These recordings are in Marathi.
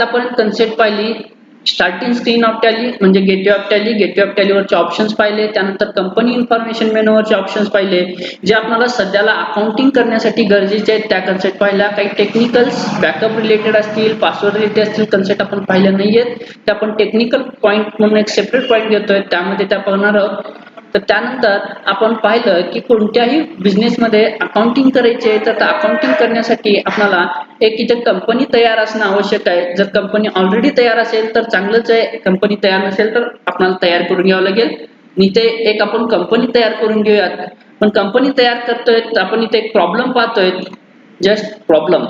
आतापर्यंत कन्सेप्ट पाहिली, स्टार्टिंग स्क्रीन ऑफ टॅली म्हणजे gateway of Tally, gateway of टॅलीवरचे ऑप्शन्स पाहिले, त्यानंतर कंपनी इन्फॉर्मेशन मेनूवरचे ऑप्शन्स पाहिले, जे आपल्याला सध्याला अकाउंटिंग करण्यासाठी गरजेचे आहेत त्या कन्सेप्ट पाहिल्या. काही टेक्निकल्स बॅकअप रिलेटेड असतील, पासवर्ड रिलेटेड असतील कन्सेप्ट आपण पाहिल्या नाहीयेत, ते आपण टेक्निकल पॉईंट म्हणून एक सेपरेट पॉईंट घेतोय, त्यामध्ये त्या पाहणार आहोत. तर त्यानंतर आपण पाहिलं की कोणत्याही बिझनेसमध्ये अकाउंटिंग करायचे तर अकाउंटिंग करण्यासाठी आपल्याला एक इथे कंपनी तयार असणं आवश्यक आहे. जर कंपनी ऑलरेडी तयार असेल तर चांगलंच आहे, कंपनी तयार नसेल तर आपल्याला तयार करून घ्यावं लागेल. इथे एक आपण कंपनी तयार करून घेऊयात. पण कंपनी तयार करतोय तर आपण इथे एक प्रॉब्लेम पाहतोय, जस्ट प्रॉब्लेम.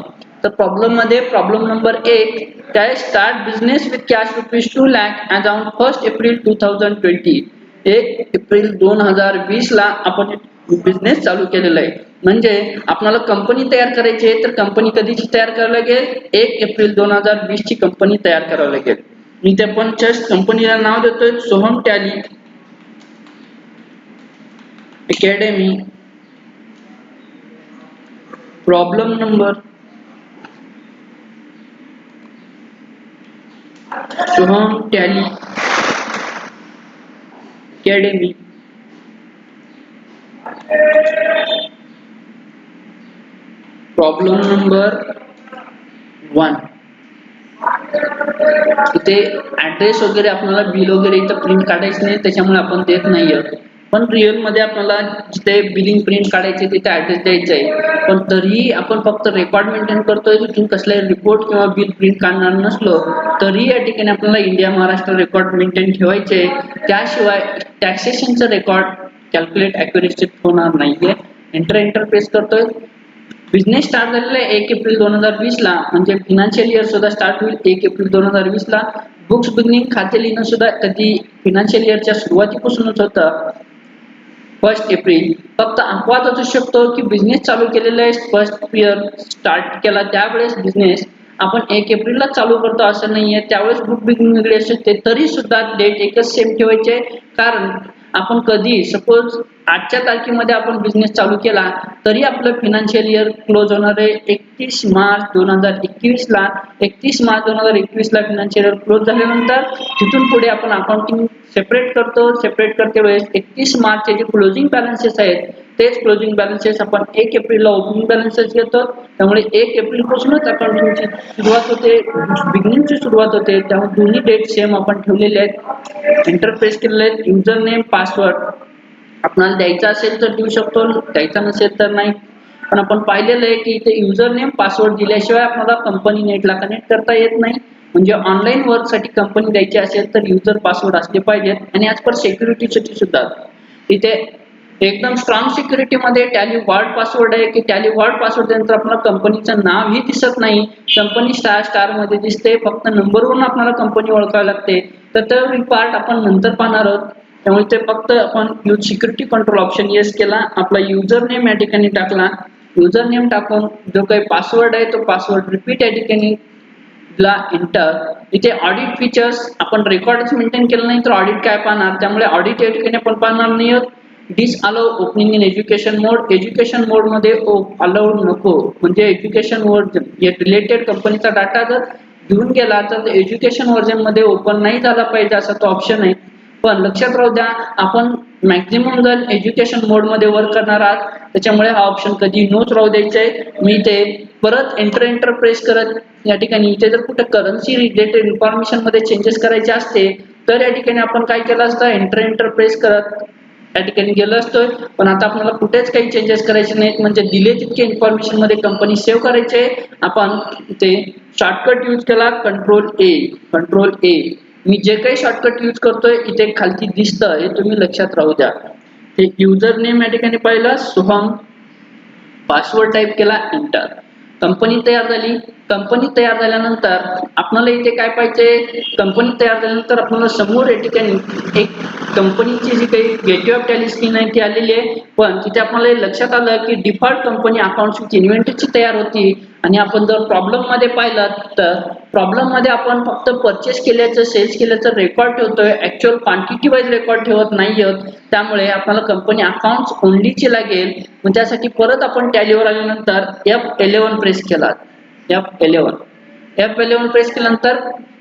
तर प्रॉब्लेम मध्ये प्रॉब्लेम नंबर 1 काय, start business with cash ₹2 lakh as on 1 April 2020. 1 April 2020 ला आपण बिझनेस चालू केलेला आहे. म्हणजे आपल्याला कंपनी तयार करायची आहे तर कंपनी कधीची तयार करावी लागेल, 1 एप्रिल 2020 ची कंपनी तयार करावी लागेल. इथे आपण जस्ट कंपनीला नाव देतोय Soham tally academy. Problem number Soham tally academy. Problem number 1. इथे ऍड्रेस वगैरे आपल्याला बिल वगैरे इथं प्रिंट काढायचं नाही, त्याच्यामुळे आपण देत नाहीये. पण रिअल मध्ये आपल्याला जिथे बिलिंग प्रिंट काढायचे तिथे ऍड्रेस द्यायचा आहे. पण तरीही आपण फक्त रेकॉर्ड मेंटेन करतोय, तिथून कसलाही रिपोर्ट किंवा बिल प्रिंट काढणार नसलो तरी या ठिकाणी आपल्याला इंडिया महाराष्ट्र रेकॉर्ड मेंटेन ठेवायचे. त्याशिवाय टॅक्सेशनचं रेकॉर्ड कॅल्क्युलेट ॲक्युरेसी होणार नाहीये. एंटर प्रेस करतोय. बिझनेस स्टार्ट झालेला आहे 1 एप्रिल 2020 ला, म्हणजे फिनान्शियल इयर सुद्धा स्टार्ट होईल 1 एप्रिल 2020 ला. बुक्स बिगिनिंग खाते लिहिणं सुद्धा कधी फिनान्शियल इयरच्या सुरुवातीपासूनच होतं 1 एप्रिल. फक्त अपवाद असू शकतो की बिझनेस चालू केलेला आहे, फर्स्ट इयर स्टार्ट केला त्यावेळेस बिझनेस आपण 1 एप्रिलला चालू करतो असं नाहीये, त्यावेळेस बुक बिगिनिंग वेगळी असते तरी सुद्धा डेट एकच सेम ठेवायचे. कारण आपण कधी सपोज आजच्या तारखेमध्ये आपण बिझनेस चालू केला तरी आपलं फिनान्शियल इयर क्लोज होणार आहे 31 मार्च 2021 ला. 31 मार्च 2021 ला फिनान्शियल इयर क्लोज झाल्यानंतर तिथून पुढे आपण अकाउंटिंग सेपरेट करतो. सेपरेट करते वेळेस 31 मार्चचे जे क्लोजिंग बॅलन्सेस आहेत तेच क्लोजिंग बॅलन्सेस आपण 1 एप्रिलला ओपनिंग बॅलन्सेस घेतो. त्यामुळे 1 एप्रिल पासूनच अकाउंटिंगची सुरुवात होते, बिगिनिंगची सुरुवात होते. त्यामुळे दोन्ही डेट सेम आपण ठेवलेले आहेत. इंटरफेस केलेले आहेत. युजर नेम पासवर्ड आपल्याला द्यायचा असेल तर देऊ शकतो, द्यायचा नसेल तर नाही. पण आपण पाहिलेलं आहे की इथे युजर नेम पासवर्ड दिल्याशिवाय आपल्याला कंपनी नेटला कनेक्ट करता येत नाही. म्हणजे ऑनलाईन वर्क साठी कंपनी द्यायची असेल तर युजर पासवर्ड असले पाहिजेत. आणि ॲज पर सिक्युरिटीसाठी सुद्धा इथे एकदम स्ट्रॉंग सिक्युरिटी मध्ये टॅली वॉर्ड पासवर्ड आहे की टॅली वॉर्ड पासवर्ड नंतर आपल्याला कंपनीचं नावही दिसत नाही, कंपनी स्टार मध्ये दिसते, फक्त नंबरवरून आपल्याला कंपनी ओळखायला लागते. तर ते पार्ट आपण नंतर पाहणार आहोत. त्यामुळे ते फक्त आपण use security control option yes केला, आपला युजर नेम या ठिकाणी टाकला. युजर नेम टाकून जो काही पासवर्ड आहे तो पासवर्ड रिपीट या ठिकाणी ला एंटर. इथे ऑडिट फीचर्स आपण रेकॉर्डच मेंटेन केलं नाही तर ऑडिट काय पाहणार, त्यामुळे ऑडिट या ठिकाणी आपण पाहणार नाही आहोत. Disallow opening in education mode, education mode मध्ये अलाउड नको, म्हणजे एज्युकेशन वर्जन रिलेटेड कंपनीचा डाटा जर घेऊन गेला तर एज्युकेशन वर्जन मध्ये ओपन नाही झाला पाहिजे असा तो ऑप्शन आहे. पण लक्षात राहू द्या आपण मॅक्झिमम जर एज्युकेशन मोड मध्ये वर्क करणार आहात त्याच्यामुळे हा ऑप्शन कधी नोच राहू द्यायचा आहे. मी इथे परत एंटर प्रेस करत या ठिकाणी इथे जर कुठे करन्सी रिलेटेड इन्फॉर्मेशन मध्ये चेंजेस करायचे असते तर या ठिकाणी आपण काय केलं असतं, एंटर प्रेस करत या ठिकाणी गेलो असतोय. पण आता आपल्याला कुठेच काही चेंजेस करायचे नाहीत, म्हणजे दिले तितके इन्फॉर्मेशन मध्ये कंपनी सेव्ह करायचे. आपण इथे शॉर्टकट यूज केला कंट्रोल ए. मी जे काही शॉर्टकट यूज करतोय इथे खालती दिसतं हे तुम्ही लक्षात राहू द्या. हे युजर नेम या ठिकाणी पाहिलं सोहम, पासवर्ड टाइप केला एंटर. कंपनी तयार झाली. कंपनी तयार झाल्यानंतर आपल्याला इथे काय पाहिजे, कंपनी तयार झाल्यानंतर आपल्याला समोर या ठिकाणी एक कंपनीची जी काही गेटवे ऑफ टॅली स्क्रीन आहे ती आलेली आहे. पण तिथे आपल्याला लक्षात आलं की डिफॉल्ट कंपनी अकाउंट्स विथ इन्व्हेंटरीची तयार होती. आणि आपण जर प्रॉब्लेम मध्ये पाहिलं तर प्रॉब्लेम मध्ये आपण फक्त परचेस केल्याचं सेल्स केल्याचं रेकॉर्ड ठेवतोय, ऍक्च्युअल क्वांटिटी वाईज रेकॉर्ड ठेवत नाही आहोत. त्यामुळे आपल्याला कंपनी अकाउंट्स ओनलीची लागेल. मग त्यासाठी परत आपण टॅलीवर आल्यानंतर F11 प्रेस केला. F11 प्रेस केल्यानंतर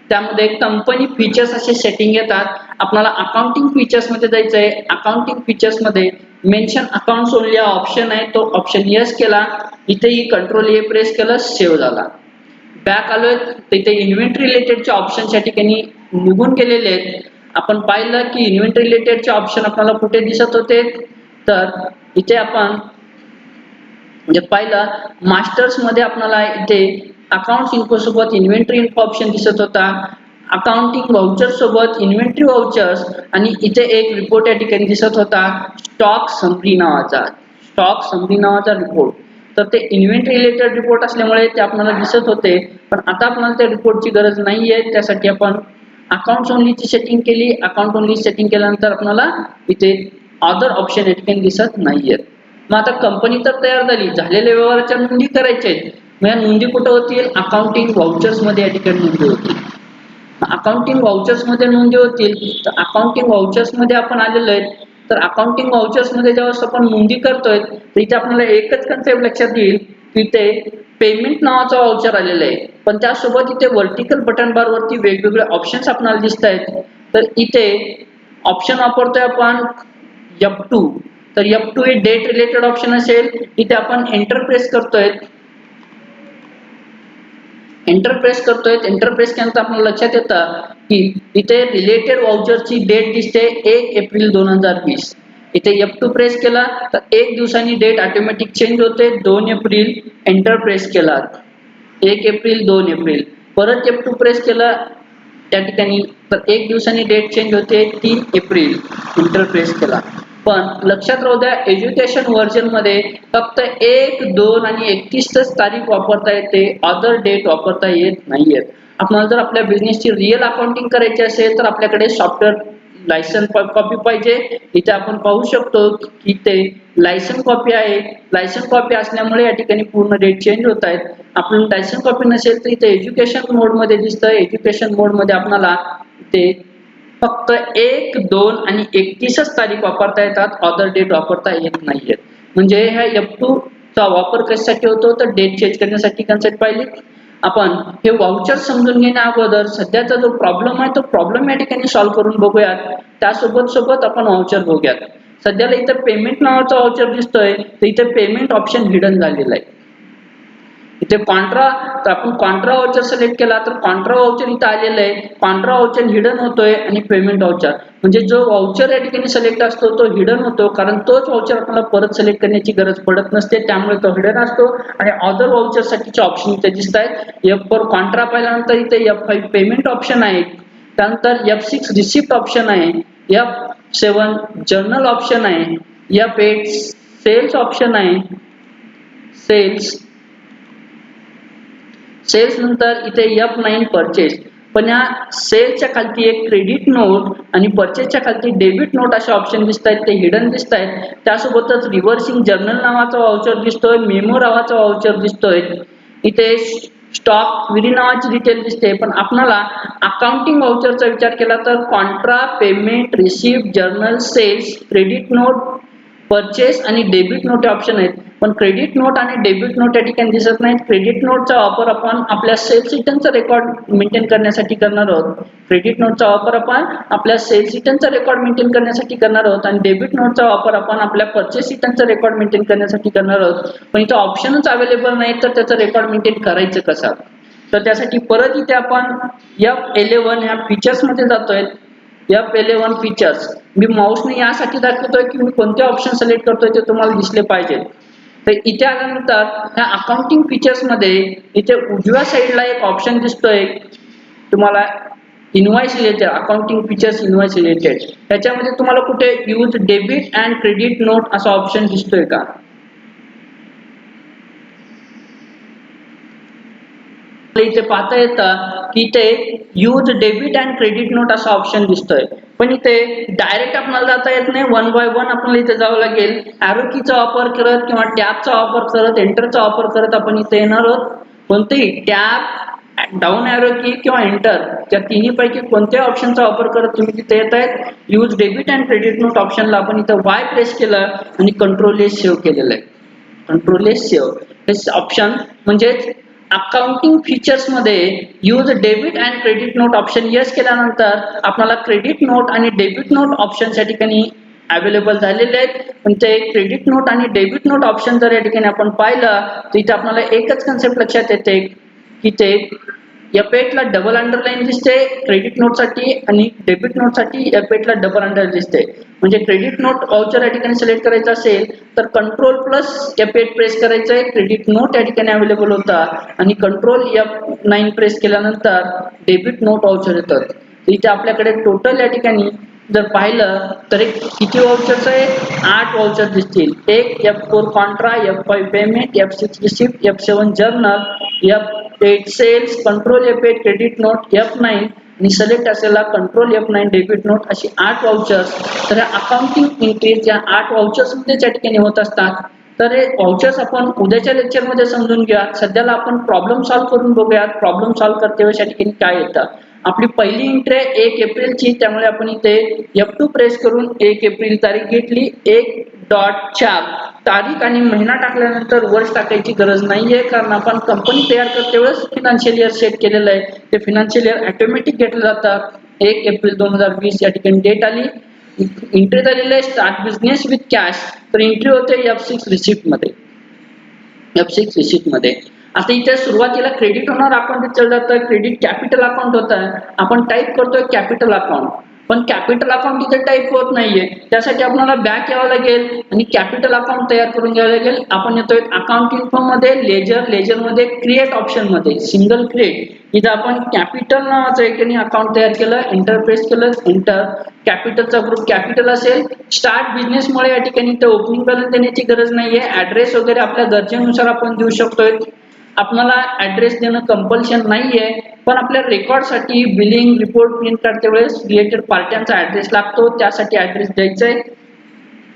त्यामध्ये कंपनी फीचर्स असे सेटिंग येतात. आपल्याला अकाउंटिंग फीचर्स मध्ये जायचं आहे. अकाउंटिंग फीचर्स मध्ये मेन्शन अकाउंट्स ओनली हा ऑप्शन आहे, तो ऑप्शन यस केला. इथेही कंट्रोल ए प्रेस केलं, सेव्ह झाला. बॅक आलोय, तिथे इन्व्हेंटरी रिलेटेडचे ऑप्शन या ठिकाणी निघून गेलेले आहेत. आपण पाहिलं की इन्व्हेंटरी रिलेटेडचे ऑप्शन आपल्याला कुठे दिसत होते, तर इथे आपण म्हणजे पाहिलं मास्टर्स मध्ये आपल्याला इथे अकाउंट्स इन्फो सोबत इन्व्हेंटरी इन्फो ऑप्शन दिसत होता. अकाउंटिंग व्हाउचर सोबत इन्व्हेंटरी व्हाउचर्स आणि इथे एक रिपोर्ट या ठिकाणी दिसत होता, स्टॉक समरी नावाचा रिपोर्ट. तर ते इन्व्हेंटरी रिलेटेड रिपोर्ट असल्यामुळे ते आपल्याला दिसत होते, पण आता आपल्याला त्या रिपोर्टची गरज नाहीये. त्यासाठी आपण अकाउंट्स ओनलीची सेटिंग केली. अकाउंट ओनली सेटिंग केल्यानंतर आपल्याला इथे अदर ऑप्शन या ठिकाणी दिसत नाहीयेत. मग आता कंपनी तर तयार झाली, झालेल्या व्यवहाराच्या नोंदी करायच्या आहेत. मग या नोंदी कुठे होतील? अकाउंटिंग व्हाउचर्स मध्ये या ठिकाणी नोंदी होतील. अकाउंटिंग व्हाउचर्स मध्ये नोंदी होतील, तर अकाउंटिंग व्हाउचर्स मध्ये आपण आलेलो आहे. तर अकाउंटिंग व्हाउचर्स मध्ये जेव्हा आपण नोंदी करतोय, तर इथे आपल्याला एकच कन्सेप्ट लक्षात येईल की इथे पेमेंट नावाचा व्हाउचर आलेला आहे, पण त्यासोबत इथे वर्टिकल बटन बार वरती वेगवेगळे ऑप्शन्स आपल्याला दिसत आहेत. तर इथे ऑप्शन वापरतोय आपण F2. तर F2 हे डेट रिलेटेड ऑप्शन असेल. इथे आपण एंटर प्रेस करतोय. एंटर प्रेस केल्यानंतर आपल्याला लक्षात येतं की इथे रिलेटेड व्हाउचरची डेट दिसते 1 एप्रिल 2020. इथे F2 प्रेस केला तर एक दिवसांनी डेट ऑटोमॅटिक चेंज होते 2 एप्रिल. एंटर प्रेस केला 1 एप्रिल 2 एप्रिल. परत F2 प्रेस केला त्या ठिकाणी तर एक दिवसांनी डेट चेंज होते 3 एप्रिल. एंटर प्रेस केला. पण लक्षात राहू द्या, एज्युकेशन व्हर्जन मध्ये फक्त 1, 2 आणि 31च तारीख वापरता येते, अदर डेट वापरता येत नाहीये. आपल्याला जर आपल्या बिझनेसची रिअल अकाउंटिंग करायची असेल तर आपल्याकडे सॉफ्टवेअर लायसन कॉपी पाहिजे. इथे आपण पाहू शकतो की ते लायसन कॉपी आहे. लायसन कॉपी असल्यामुळे या ठिकाणी पूर्ण डेट चेंज होत आहेत. आपण लायसन कॉपी नसेल तर इथे एज्युकेशन मोड मध्ये दिसतं. एज्युकेशन मोड मध्ये आपल्याला ते फक्त 1, 2 आणि 31च तारीख वापरता येतात, अदर डेट वापरता येत नाहीये. म्हणजे ह्या F2 चा वापर कशासाठी होतो, तर डेट चेंज करण्यासाठी. कन्सेप्ट पाहिली आपण. हे व्हाउचर समजून घेण्या अगोदर सध्याचा जो प्रॉब्लेम आहे तो प्रॉब्लेम या ठिकाणी सॉल्व्ह करून बघूयात. त्यासोबत आपण व्हाउचर बघूयात. सध्याला इथं पेमेंट नावाचा व्हाउचर दिसतोय, तर इथे पेमेंट ऑप्शन हिडन झालेला आहे. इथे कॉन्ट्रा, तर आपण कॉन्ट्रा व्हाउचर सिलेक्ट केला तर कॉन्ट्रा व्हाउचर इथे आलेलं आहे. कॉन्ट्रा व्हाउचर हिडन होतोय आणि पेमेंट व्हाउचर म्हणजे जो व्हाउचर या ठिकाणी सिलेक्ट असतो तो हिडन होतो, कारण तोच व्हाउचर आपल्याला परत सिलेक्ट करण्याची गरज पडत नसते, त्यामुळे तो हिडन असतो. आणि अदर व्हाउचर साठीचे ऑप्शन इथे दिसत आहेत. F4 कॉन्ट्रा पाहिल्यानंतर इथे F5 पेमेंट ऑप्शन आहे. त्यानंतर F6 रिसिप्ट ऑप्शन आहे. F7 जर्नल ऑप्शन आहे. F8 सेल्स ऑप्शन आहे. सेल्स नंतर इथे F9 परचेस. पण या सेलच्या खालती एक क्रेडिट नोट आणि परचेसच्या खालती डेबिट नोट असे ऑप्शन दिसत आहेत, ते हिडन दिसत आहेत. त्यासोबतच रिव्हर्सिंग जर्नल नावाचा व्हाउचर दिसतोय, मेमो नावाचा व्हाउचर दिसतोय. इथे स्टॉक क्वेरी नावाची डिटेल दिसते. पण आपल्याला अकाउंटिंग व्हाउचरचा विचार केला तर contra, payment, receipt, journal, sales, credit note, purchase आणि डेबिट नोट ऑप्शन आहेत. पण क्रेडिट नोट आणि डेबिट नोट या ठिकाणी दिसत नाहीत. क्रेडिट नोटचा वापर आपण आपल्या सेल्स रिटर्नचा रेकॉर्ड मेंटेन करण्यासाठी करणार आहोत. क्रेडिट नोटचा वापर आपण आपल्या सेल्स रिटर्नचा रेकॉर्ड मेंटेन करण्यासाठी करणार आहोत आणि डेबिट नोटचा वापर आपण आपल्या परचेस रिटर्नचा रेकॉर्ड मेंटेन करण्यासाठी करणार आहोत. पण इथे ऑप्शनच अवेलेबल नाही, तर त्याचा रेकॉर्ड मेंटेन करायचं कसं? तर त्यासाठी परत इथे आपण F11 ह्या फीचर्स मध्ये जातोय. F11 फीचर्स मी माऊसने यासाठी दाखवतोय की मी कोणते ऑप्शन सिलेक्ट करतोय ते तुम्हाला दिसले पाहिजे. तर इथे आल्यानंतर ह्या अकाउंटिंग फीचर्स मध्ये इथे उजव्या साईडला एक ऑप्शन दिसतोय तुम्हाला, invoice related. Accounting features invoice related, त्याच्यामध्ये तुम्हाला कुठे use debit and credit note असा ऑप्शन दिसतोय का? इथे पाहता येतं की इथे use debit and credit note असा ऑप्शन दिसतोय. पण इथे डायरेक्ट आपल्याला जाता येत नाही, 1 बाय 1 आपल्याला इथे जावं लागेल. एरो कीचा वापर करत किंवा टॅबचा वापर करत, एंटरचा वापर करत आपण इथे येणार आहोत. कोणतेही टॅब, डाऊन एरो की किंवा एंटर, त्या तिन्ही पैकी कोणत्याही ऑप्शनचा वापर करत तुम्ही तिथे येत आहेत. Use debit and credit note ऑप्शनला आपण इथे Y प्रेस केलं आणि कंट्रोल एस सेव्ह केलेलं आहे. कंट्रोल एस सेव्ह हे ऑप्शन म्हणजे अकाउंटिंग फीचर्स मध्ये use debit and credit note option yes केल्यानंतर आपल्याला क्रेडिट नोट आणि डेबिट नोट ऑप्शन या ठिकाणी अवेलेबल झालेले आहेत. पण ते क्रेडिट नोट आणि डेबिट नोट ऑप्शन जर या ठिकाणी आपण पाहिलं तर इथे आपल्याला एकच कन्सेप्ट लक्षात येते की ते F8 ला डबल अंडरलाईन दिसते क्रेडिट नोट साठी आणि डेबिट नोट साठी F8 ला डबल अंडरलाईन दिसते. म्हणजे क्रेडिट नोट व्हाउचर या ठिकाणी सिलेक्ट करायचं असेल तर कंट्रोल प्लस F8 प्रेस करायचं आहे. क्रेडिट नोट या ठिकाणी अवेलेबल होता आणि कंट्रोल F9 प्रेस केल्यानंतर डेबिट नोट व्हाउचर येतात. इथे आपल्याकडे टोटल या ठिकाणी जर पाहिलं तर एक किती व्हाउचर्स आहे 8 व्हाउचर दिसतील. एक F4 contra, F5 payment, F6 receipt, F7 journal, F8 sales, control F8 credit note, F9 आणि सिलेक्ट असलेला कंट्रोल F9 डेबिट नोट अशी 8 व्हाउचर्स. तर अकाउंटिंग एंट्रीज या 8 व्हाउचर्स मध्ये या ठिकाणी होत असतात. तर हे व्हाउचर्स आपण उद्याच्या लेक्चर मध्ये समजून घ्या. सध्याला आपण प्रॉब्लेम सॉल्व्ह करून बघूयात. प्रॉब्लेम सॉल्व्ह करते वेळेस या ठिकाणी काय येतं. आपली पहिली एंट्री आहे 1 एप्रिलची, त्यामुळे आपण इथे F2 प्रेस करून 1 एप्रिल तारीख घेतली. 1.4 तारीख आणि महिना टाकल्यानंतर वर्ष टाकायची गरज नाहीये, कारण आपण कंपनी तयार करते वेळेस फिनान्शियल इयर सेट केलेलं आहे. ते फिनान्शियल इयर ऑटोमॅटिक घेतलं जातं. 1 एप्रिल 2020 या ठिकाणी डेट आली. एंट्री झालेली आहे स्टार्ट बिझनेस विथ कॅश. तर एंट्री होते F6 रिसिप्ट मध्ये. F6 रिसिप्ट मध्ये आता इथे सुरुवातीला क्रेडिट होणार अकाउंट विचारलं जातं. क्रेडिट कॅपिटल अकाउंट होतं. आपण टाईप करतोय कॅपिटल अकाउंट, पण कॅपिटल अकाउंट इथे टाईप होत नाहीये. त्यासाठी आपल्याला बॅक यावं लागेल आणि कॅपिटल अकाउंट तयार करून घ्यावं लागेल. आपण येतोय अकाउंट इन्फो मध्ये, लेजर मध्ये क्रिएट ऑप्शन मध्ये सिंगल क्रिएट. इथं आपण कॅपिटल नावाचं एक अकाउंट तयार केलं, एंटर प्रेस केलं, एंटर. कॅपिटलचा ग्रुप कॅपिटल असेल. स्टार्ट बिझनेस मुळे या ठिकाणी ते ओपनिंग बॅलन्स देण्याची गरज नाहीये. ऍड्रेस वगैरे आपल्या गरजेनुसार आपण देऊ शकतोय. आपल्याला ऍड्रेस देणं कंपल्शन नाहीये, पण आपल्या रेकॉर्ड साठी बिलिंग रिपोर्ट प्रिंट करते वेळेस रिलेटेड पार्ट्यांचा ऍड्रेस लागतो. त्यासाठी ऍड्रेस द्यायचा आहे.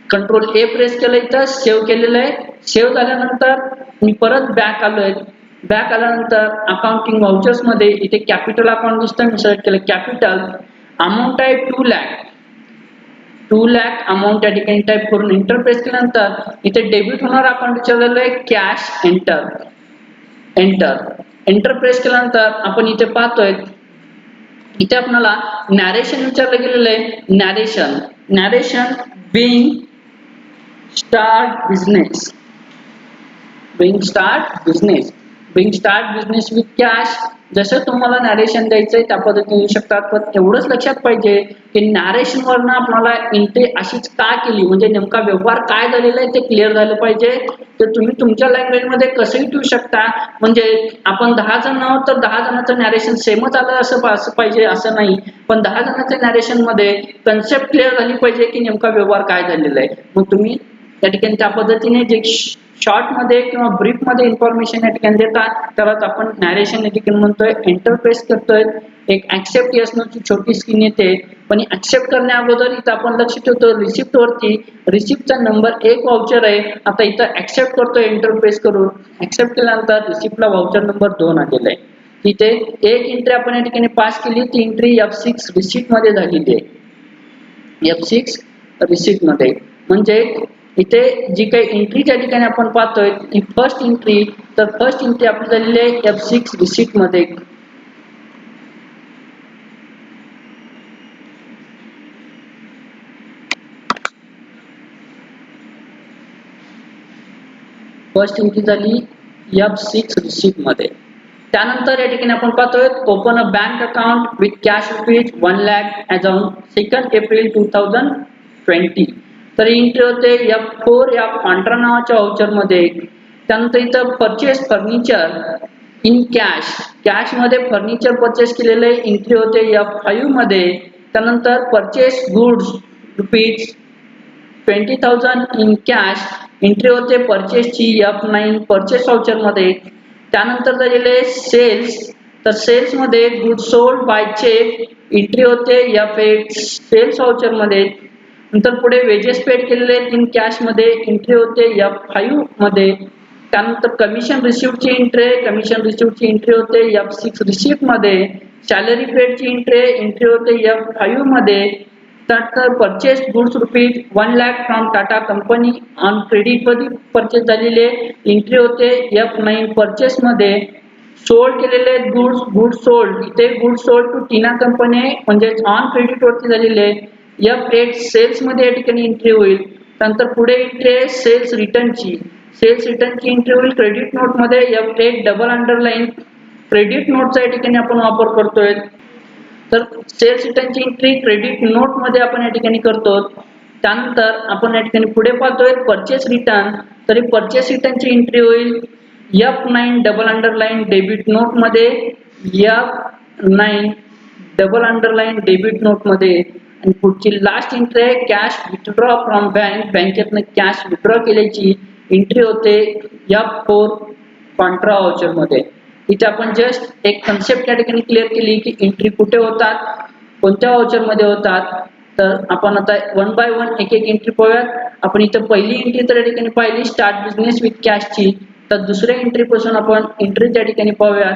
कंट्रोल ए प्रेस केलं, इथं सेव्ह केलेलं आहे. सेव्ह झाल्यानंतर मी परत बॅक आलोय. बॅक आल्यानंतर अकाउंटिंग व्हाउचर्स मध्ये इथे कॅपिटल अकाउंट दिसतं. मी सिलेक्ट केलं कॅपिटल. अमाऊंट आहे 2 लाख. 2 लाख अमाऊंट या ठिकाणी टाईप करून एंटर प्रेस केल्यानंतर इथे डेबिट होणार अकाउंट विचारलेलं आहे कॅश. एंटर. एंटर प्रेस केल्यानंतर आपण इथे पाहतोय इथे आपल्याला नॅरेशन विचारलं गेलेलं आहे. Narration being start business with cash. जसं तुम्हाला नॅरेशन द्यायचंय त्या पद्धतीने देऊ शकतात. पण एवढंच लक्षात पाहिजे की नॅरेशन वरनं आपल्याला एंट्री अशीच का केली, म्हणजे नेमका व्यवहार काय झालेला आहे ते क्लिअर झालं पाहिजे. तर तुम्ही तुमच्या लँग्वेज मध्ये कसंही ठेवू शकता. म्हणजे आपण 10 जण आहोत तर 10 जणांचं नॅरेशन सेमच आलं असं पाहिजे असं नाही. पण 10 जणांच्या नॅरेशन मध्ये कन्सेप्ट क्लिअर झाली पाहिजे की नेमका व्यवहार काय झालेला आहे. मग तुम्ही त्या ठिकाणी त्या पद्धतीने जे शॉर्ट मध्ये किंवा ब्रीफ मध्ये इन्फॉर्मेशन या ठिकाणी देतात त्यालाच आपण नॅरेशन या ठिकाणी म्हणतोय. एंटर प्रेस करतोय. एक ऍक्सेप्ट येस नो ची छोटी स्क्रीन येते, पण ऍक्सेप्ट करण्या अगोदर इथं आपण लक्ष ठेवतो रिसिप्ट वरती. रिसिप्टचा नंबर 1 व्हाउचर आहे. आता इथं ऍक्सेप्ट करतोय एंटर प्रेस करून. ऍक्सेप्ट केल्यानंतर रिसिप्टला व्हाउचर नंबर 2 आलेला आहे. तिथे एक एंट्री आपण या ठिकाणी पास केली. ती एंट्री F6 रिसिप्ट मध्ये झालेली आहे. F6 रिसिप्ट मध्ये म्हणजे इथे जी काही एंट्री त्या ठिकाणी आपण पाहतोय ती फर्स्ट एंट्री. तर फर्स्ट एंट्री आपली झालेली आहे F6 रिसिप्ट मध्ये. फर्स्ट एंट्री झाली F6 रिसिप्ट मध्ये. त्यानंतर या ठिकाणी आपण पाहतोय open a bank account with cash rupees 1 lakh as on 2 April 2020. तर एंट्री होते F4 या कॉन्ट्रा नावाच्या व्हाउचर मध्ये. त्यानंतर इथं परचेस फर्निचर इन कॅश मध्ये फर्निचर परचेस केलेले एंट्री होते F5 मध्ये. त्यानंतर purchase goods rupees 20,000 in cash entry होते परचेसची F9 परचेस व्हाउचर मध्ये. त्यानंतर झालेले सेल्स. तर सेल्स मध्ये goods sold by cheque entry होते F8 सेल्स व्हाउचर मध्ये. नंतर पुढे वेजेस पेड केलेले इन कॅश मध्ये एंट्री होते F5 मध्ये. त्यानंतर कमिशन रिसिव्हची एंट्री होते F6 रिसिप्ट मध्ये. सॅलरी पेडची एंट्री होते F5 मध्ये. त्यानंतर purchase goods rupees 1 lakh from Tata company on credit मध्ये परचेस झालेले एंट्री होते F9 परचेस मध्ये. सोल्ड केलेले गुड्स सोल्ड, इथे goods sold to Tina company म्हणजे ऑन क्रेडिट वरती झालेले आहे. F8 सेल्स मध्ये या ठिकाणी एंट्री होईल. नंतर पुढे एंट्री आहे सेल्स रिटर्नची. सेल्स रिटर्नची एंट्री होईल क्रेडिट नोट मध्ये. F8 डबल अंडरलाईन क्रेडिट नोटचा या ठिकाणी आपण वापर करतोय. तर सेल्स रिटर्नची एंट्री क्रेडिट नोट मध्ये आपण या ठिकाणी करतो. त्यानंतर आपण या ठिकाणी पुढे पाहतोय परचेस रिटर्न. तरी परचेस रिटर्नची एंट्री होईल F9 double underline debit note मध्ये. F9 double underline debit note मध्ये. आणि पुढची लास्ट एंट्री आहे कॅश विथड्रॉ फ्रॉम बँक. बँकेतनं कॅश विथड्रॉ केल्याची एंट्री होते F4 कॉन्ट्रा व्हाउचर मध्ये. इथे आपण जस्ट एक कन्सेप्ट या ठिकाणी क्लिअर केली की एंट्री कुठे होतात, कोणत्या व्हाउचर मध्ये होतात. तर आपण आता वन बाय वन एक एक एंट्री पाहूयात. आपण इथं पहिली एंट्री तर या ठिकाणी पाहिली स्टार्ट बिझनेस विथ कॅशची. तर दुसऱ्या एंट्री पासून आपण एंट्री त्या ठिकाणी पाहूयात.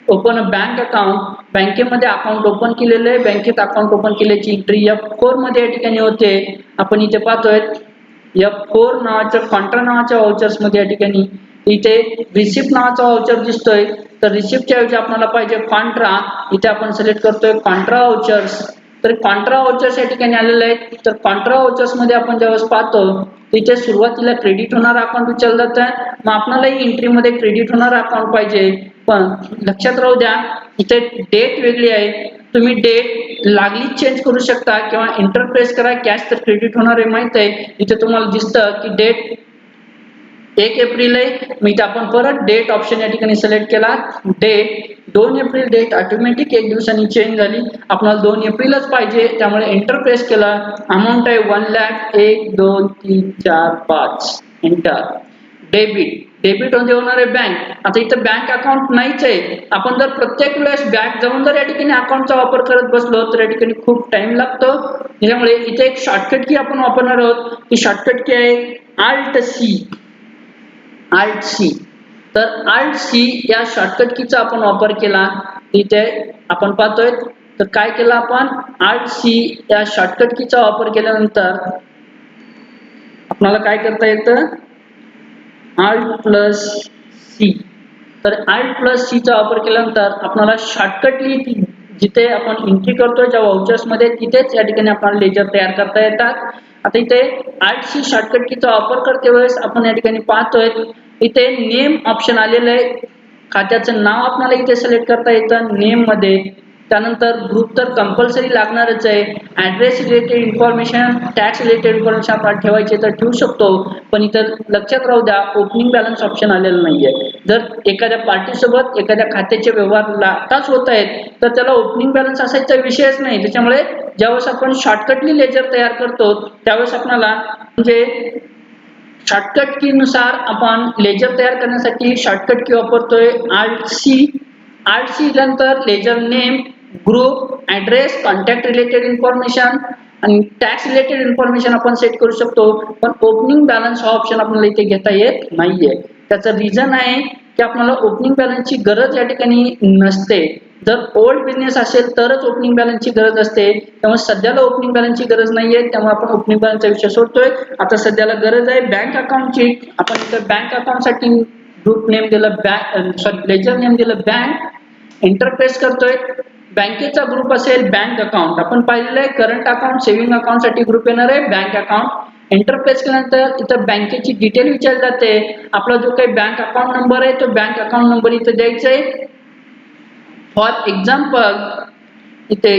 Open a bank account. बँकेमध्ये अकाउंट ओपन केलेलं आहे. बँकेत अकाउंट ओपन केल्याची एंट्री F4 मध्ये या ठिकाणी होते. आपण इथे पाहतोय F4 नावाच्या कॉन्ट्रा नावाच्या व्हाउचर्स मध्ये या ठिकाणी इथे रिसिप्ट नावाचा व्हाउचर दिसतोय. तर रिसिप्टच्या ऐवजी आपल्याला पाहिजे कॉन्ट्रा. इथे आपण सिलेक्ट करतोय कॉन्ट्रा व्हाउचर्स. तर कॉन्ट्रा व्हाउचर्स या ठिकाणी आलेले आहेत. तर कॉन्ट्रा व्हाउचर्स मध्ये आपण ज्यावेळेस पाहतो तिथे सुरुवातीला क्रेडिट होणारा अकाउंट विचारलं जातं. मग आपल्यालाही एंट्री मध्ये क्रेडिट होणारा अकाउंट पाहिजे. पण लक्षात राहू द्या इथे डेट वेगळी आहे. तुम्ही डेट लागलीच चेंज करू शकता किंवा एंटर प्रेस करा. कॅश तर क्रेडिट होणार आहे माहित आहे. इथे तुम्हाला दिसतं की डेट 1 एप्रिल आहे. मग इथे आपण परत डेट ऑप्शन या ठिकाणी सिलेक्ट केला. डेट 2 एप्रिल डेट ऑटोमॅटिक एक दिवसांनी चेंज झाली. आपल्याला 2 एप्रिलच पाहिजे त्यामुळे एंटर प्रेस केला. अमाऊंट आहे 1 लाख 1 2 3 4 5 एंटर. डेबिट म्हणजे होणार आहे बँक. आता इथं बँक अकाउंट नाहीच आहे. आपण जर प्रत्येक वेळेस बँक जाऊन जर या ठिकाणी अकाउंटचा वापर करत बसलो तर या ठिकाणी खूप टाइम लागतो. त्यामुळे इथे एक शॉर्टकट की आपण वापरणार आहोत. ती शॉर्टकट की आहे Alt C. तर Alt C या शॉर्टकट कीचा आपण वापर केला. इथे आपण पाहतोय तर काय केलं आपण Alt C या शॉर्टकट कीचा वापर केल्यानंतर आपल्याला काय करता येतं Alt+C. तर Alt+C चा वापर केल्यानंतर आपल्याला शॉर्टकटली जिथे आपण एंट्री करतोय ज्या व्हाउचर्स मध्ये तिथेच या ठिकाणी आपल्याला लेजर तयार करता येतात. आता इथे Alt+C शॉर्टकट कीचा वापर करते वेळेस आपण या ठिकाणी पाहतोय इथे नेम ऑप्शन आलेलं आहे. खात्याचं नाव आपल्याला इथे सिलेक्ट करता येतं नेम मध्ये. त्यानंतर ग्रुप तर कंपल्सरी लागणारच आहे. Address related information tax related information आपण ठेवायचे तर ठेवू शकतो. पण इथं लक्षात राहू द्या ओपनिंग बॅलन्स ऑप्शन आलेलं नाहीये. जर एखाद्या पार्टी सोबत एखाद्या खात्याचे व्यवहार आताच होत आहेत तर त्याला ओपनिंग बॅलन्स असायचा विषयच नाही. त्याच्यामुळे ज्यावेळेस आपण शॉर्टकटली लेजर तयार करतो त्यावेळेस आपल्याला म्हणजे शॉर्टकट की नुसार आपण लेजर तयार करण्यासाठी शॉर्टकट की वापरतोय Alt C नंतर ledger name group address contact related information आणि टॅक्स रिलेटेड इन्फॉर्मेशन आपण सेट करू शकतो. पण ओपनिंग बॅलन्स हा ऑप्शन आपल्याला इथे घेता येत नाहीये. त्याचं रिझन आहे की आपल्याला ओपनिंग बॅलन्सची गरज या ठिकाणी नसते. जर ओल्ड बिझनेस असेल तरच ओपनिंग बॅलन्सची गरज असते. त्यामुळे सध्याला ओपनिंग बॅलन्सची गरज नाहीये. त्यामुळे आपण ओपनिंग बॅलन्सचा विषय सोडतोय. आता सध्याला गरज आहे बँक अकाउंटची. आपण इथे बँक अकाउंटसाठी ग्रुप नेम दिलं लेजर नेम दिलं बँक. एंटर प्रेस करतोय. बँकेचा ग्रुप असेल बँक अकाउंट. आपण पाहिलेलं आहे करंट अकाउंट सेव्हिंग अकाउंट साठी ग्रुप येणार आहे बँक अकाउंट. एंटर प्रेस केल्यानंतर इथं बँकेची डिटेल विचारली जाते. आपला जो काही बँक अकाउंट नंबर आहे तो बँक अकाउंट नंबर इथे द्यायचा आहे. फॉर एक्झाम्पल इथे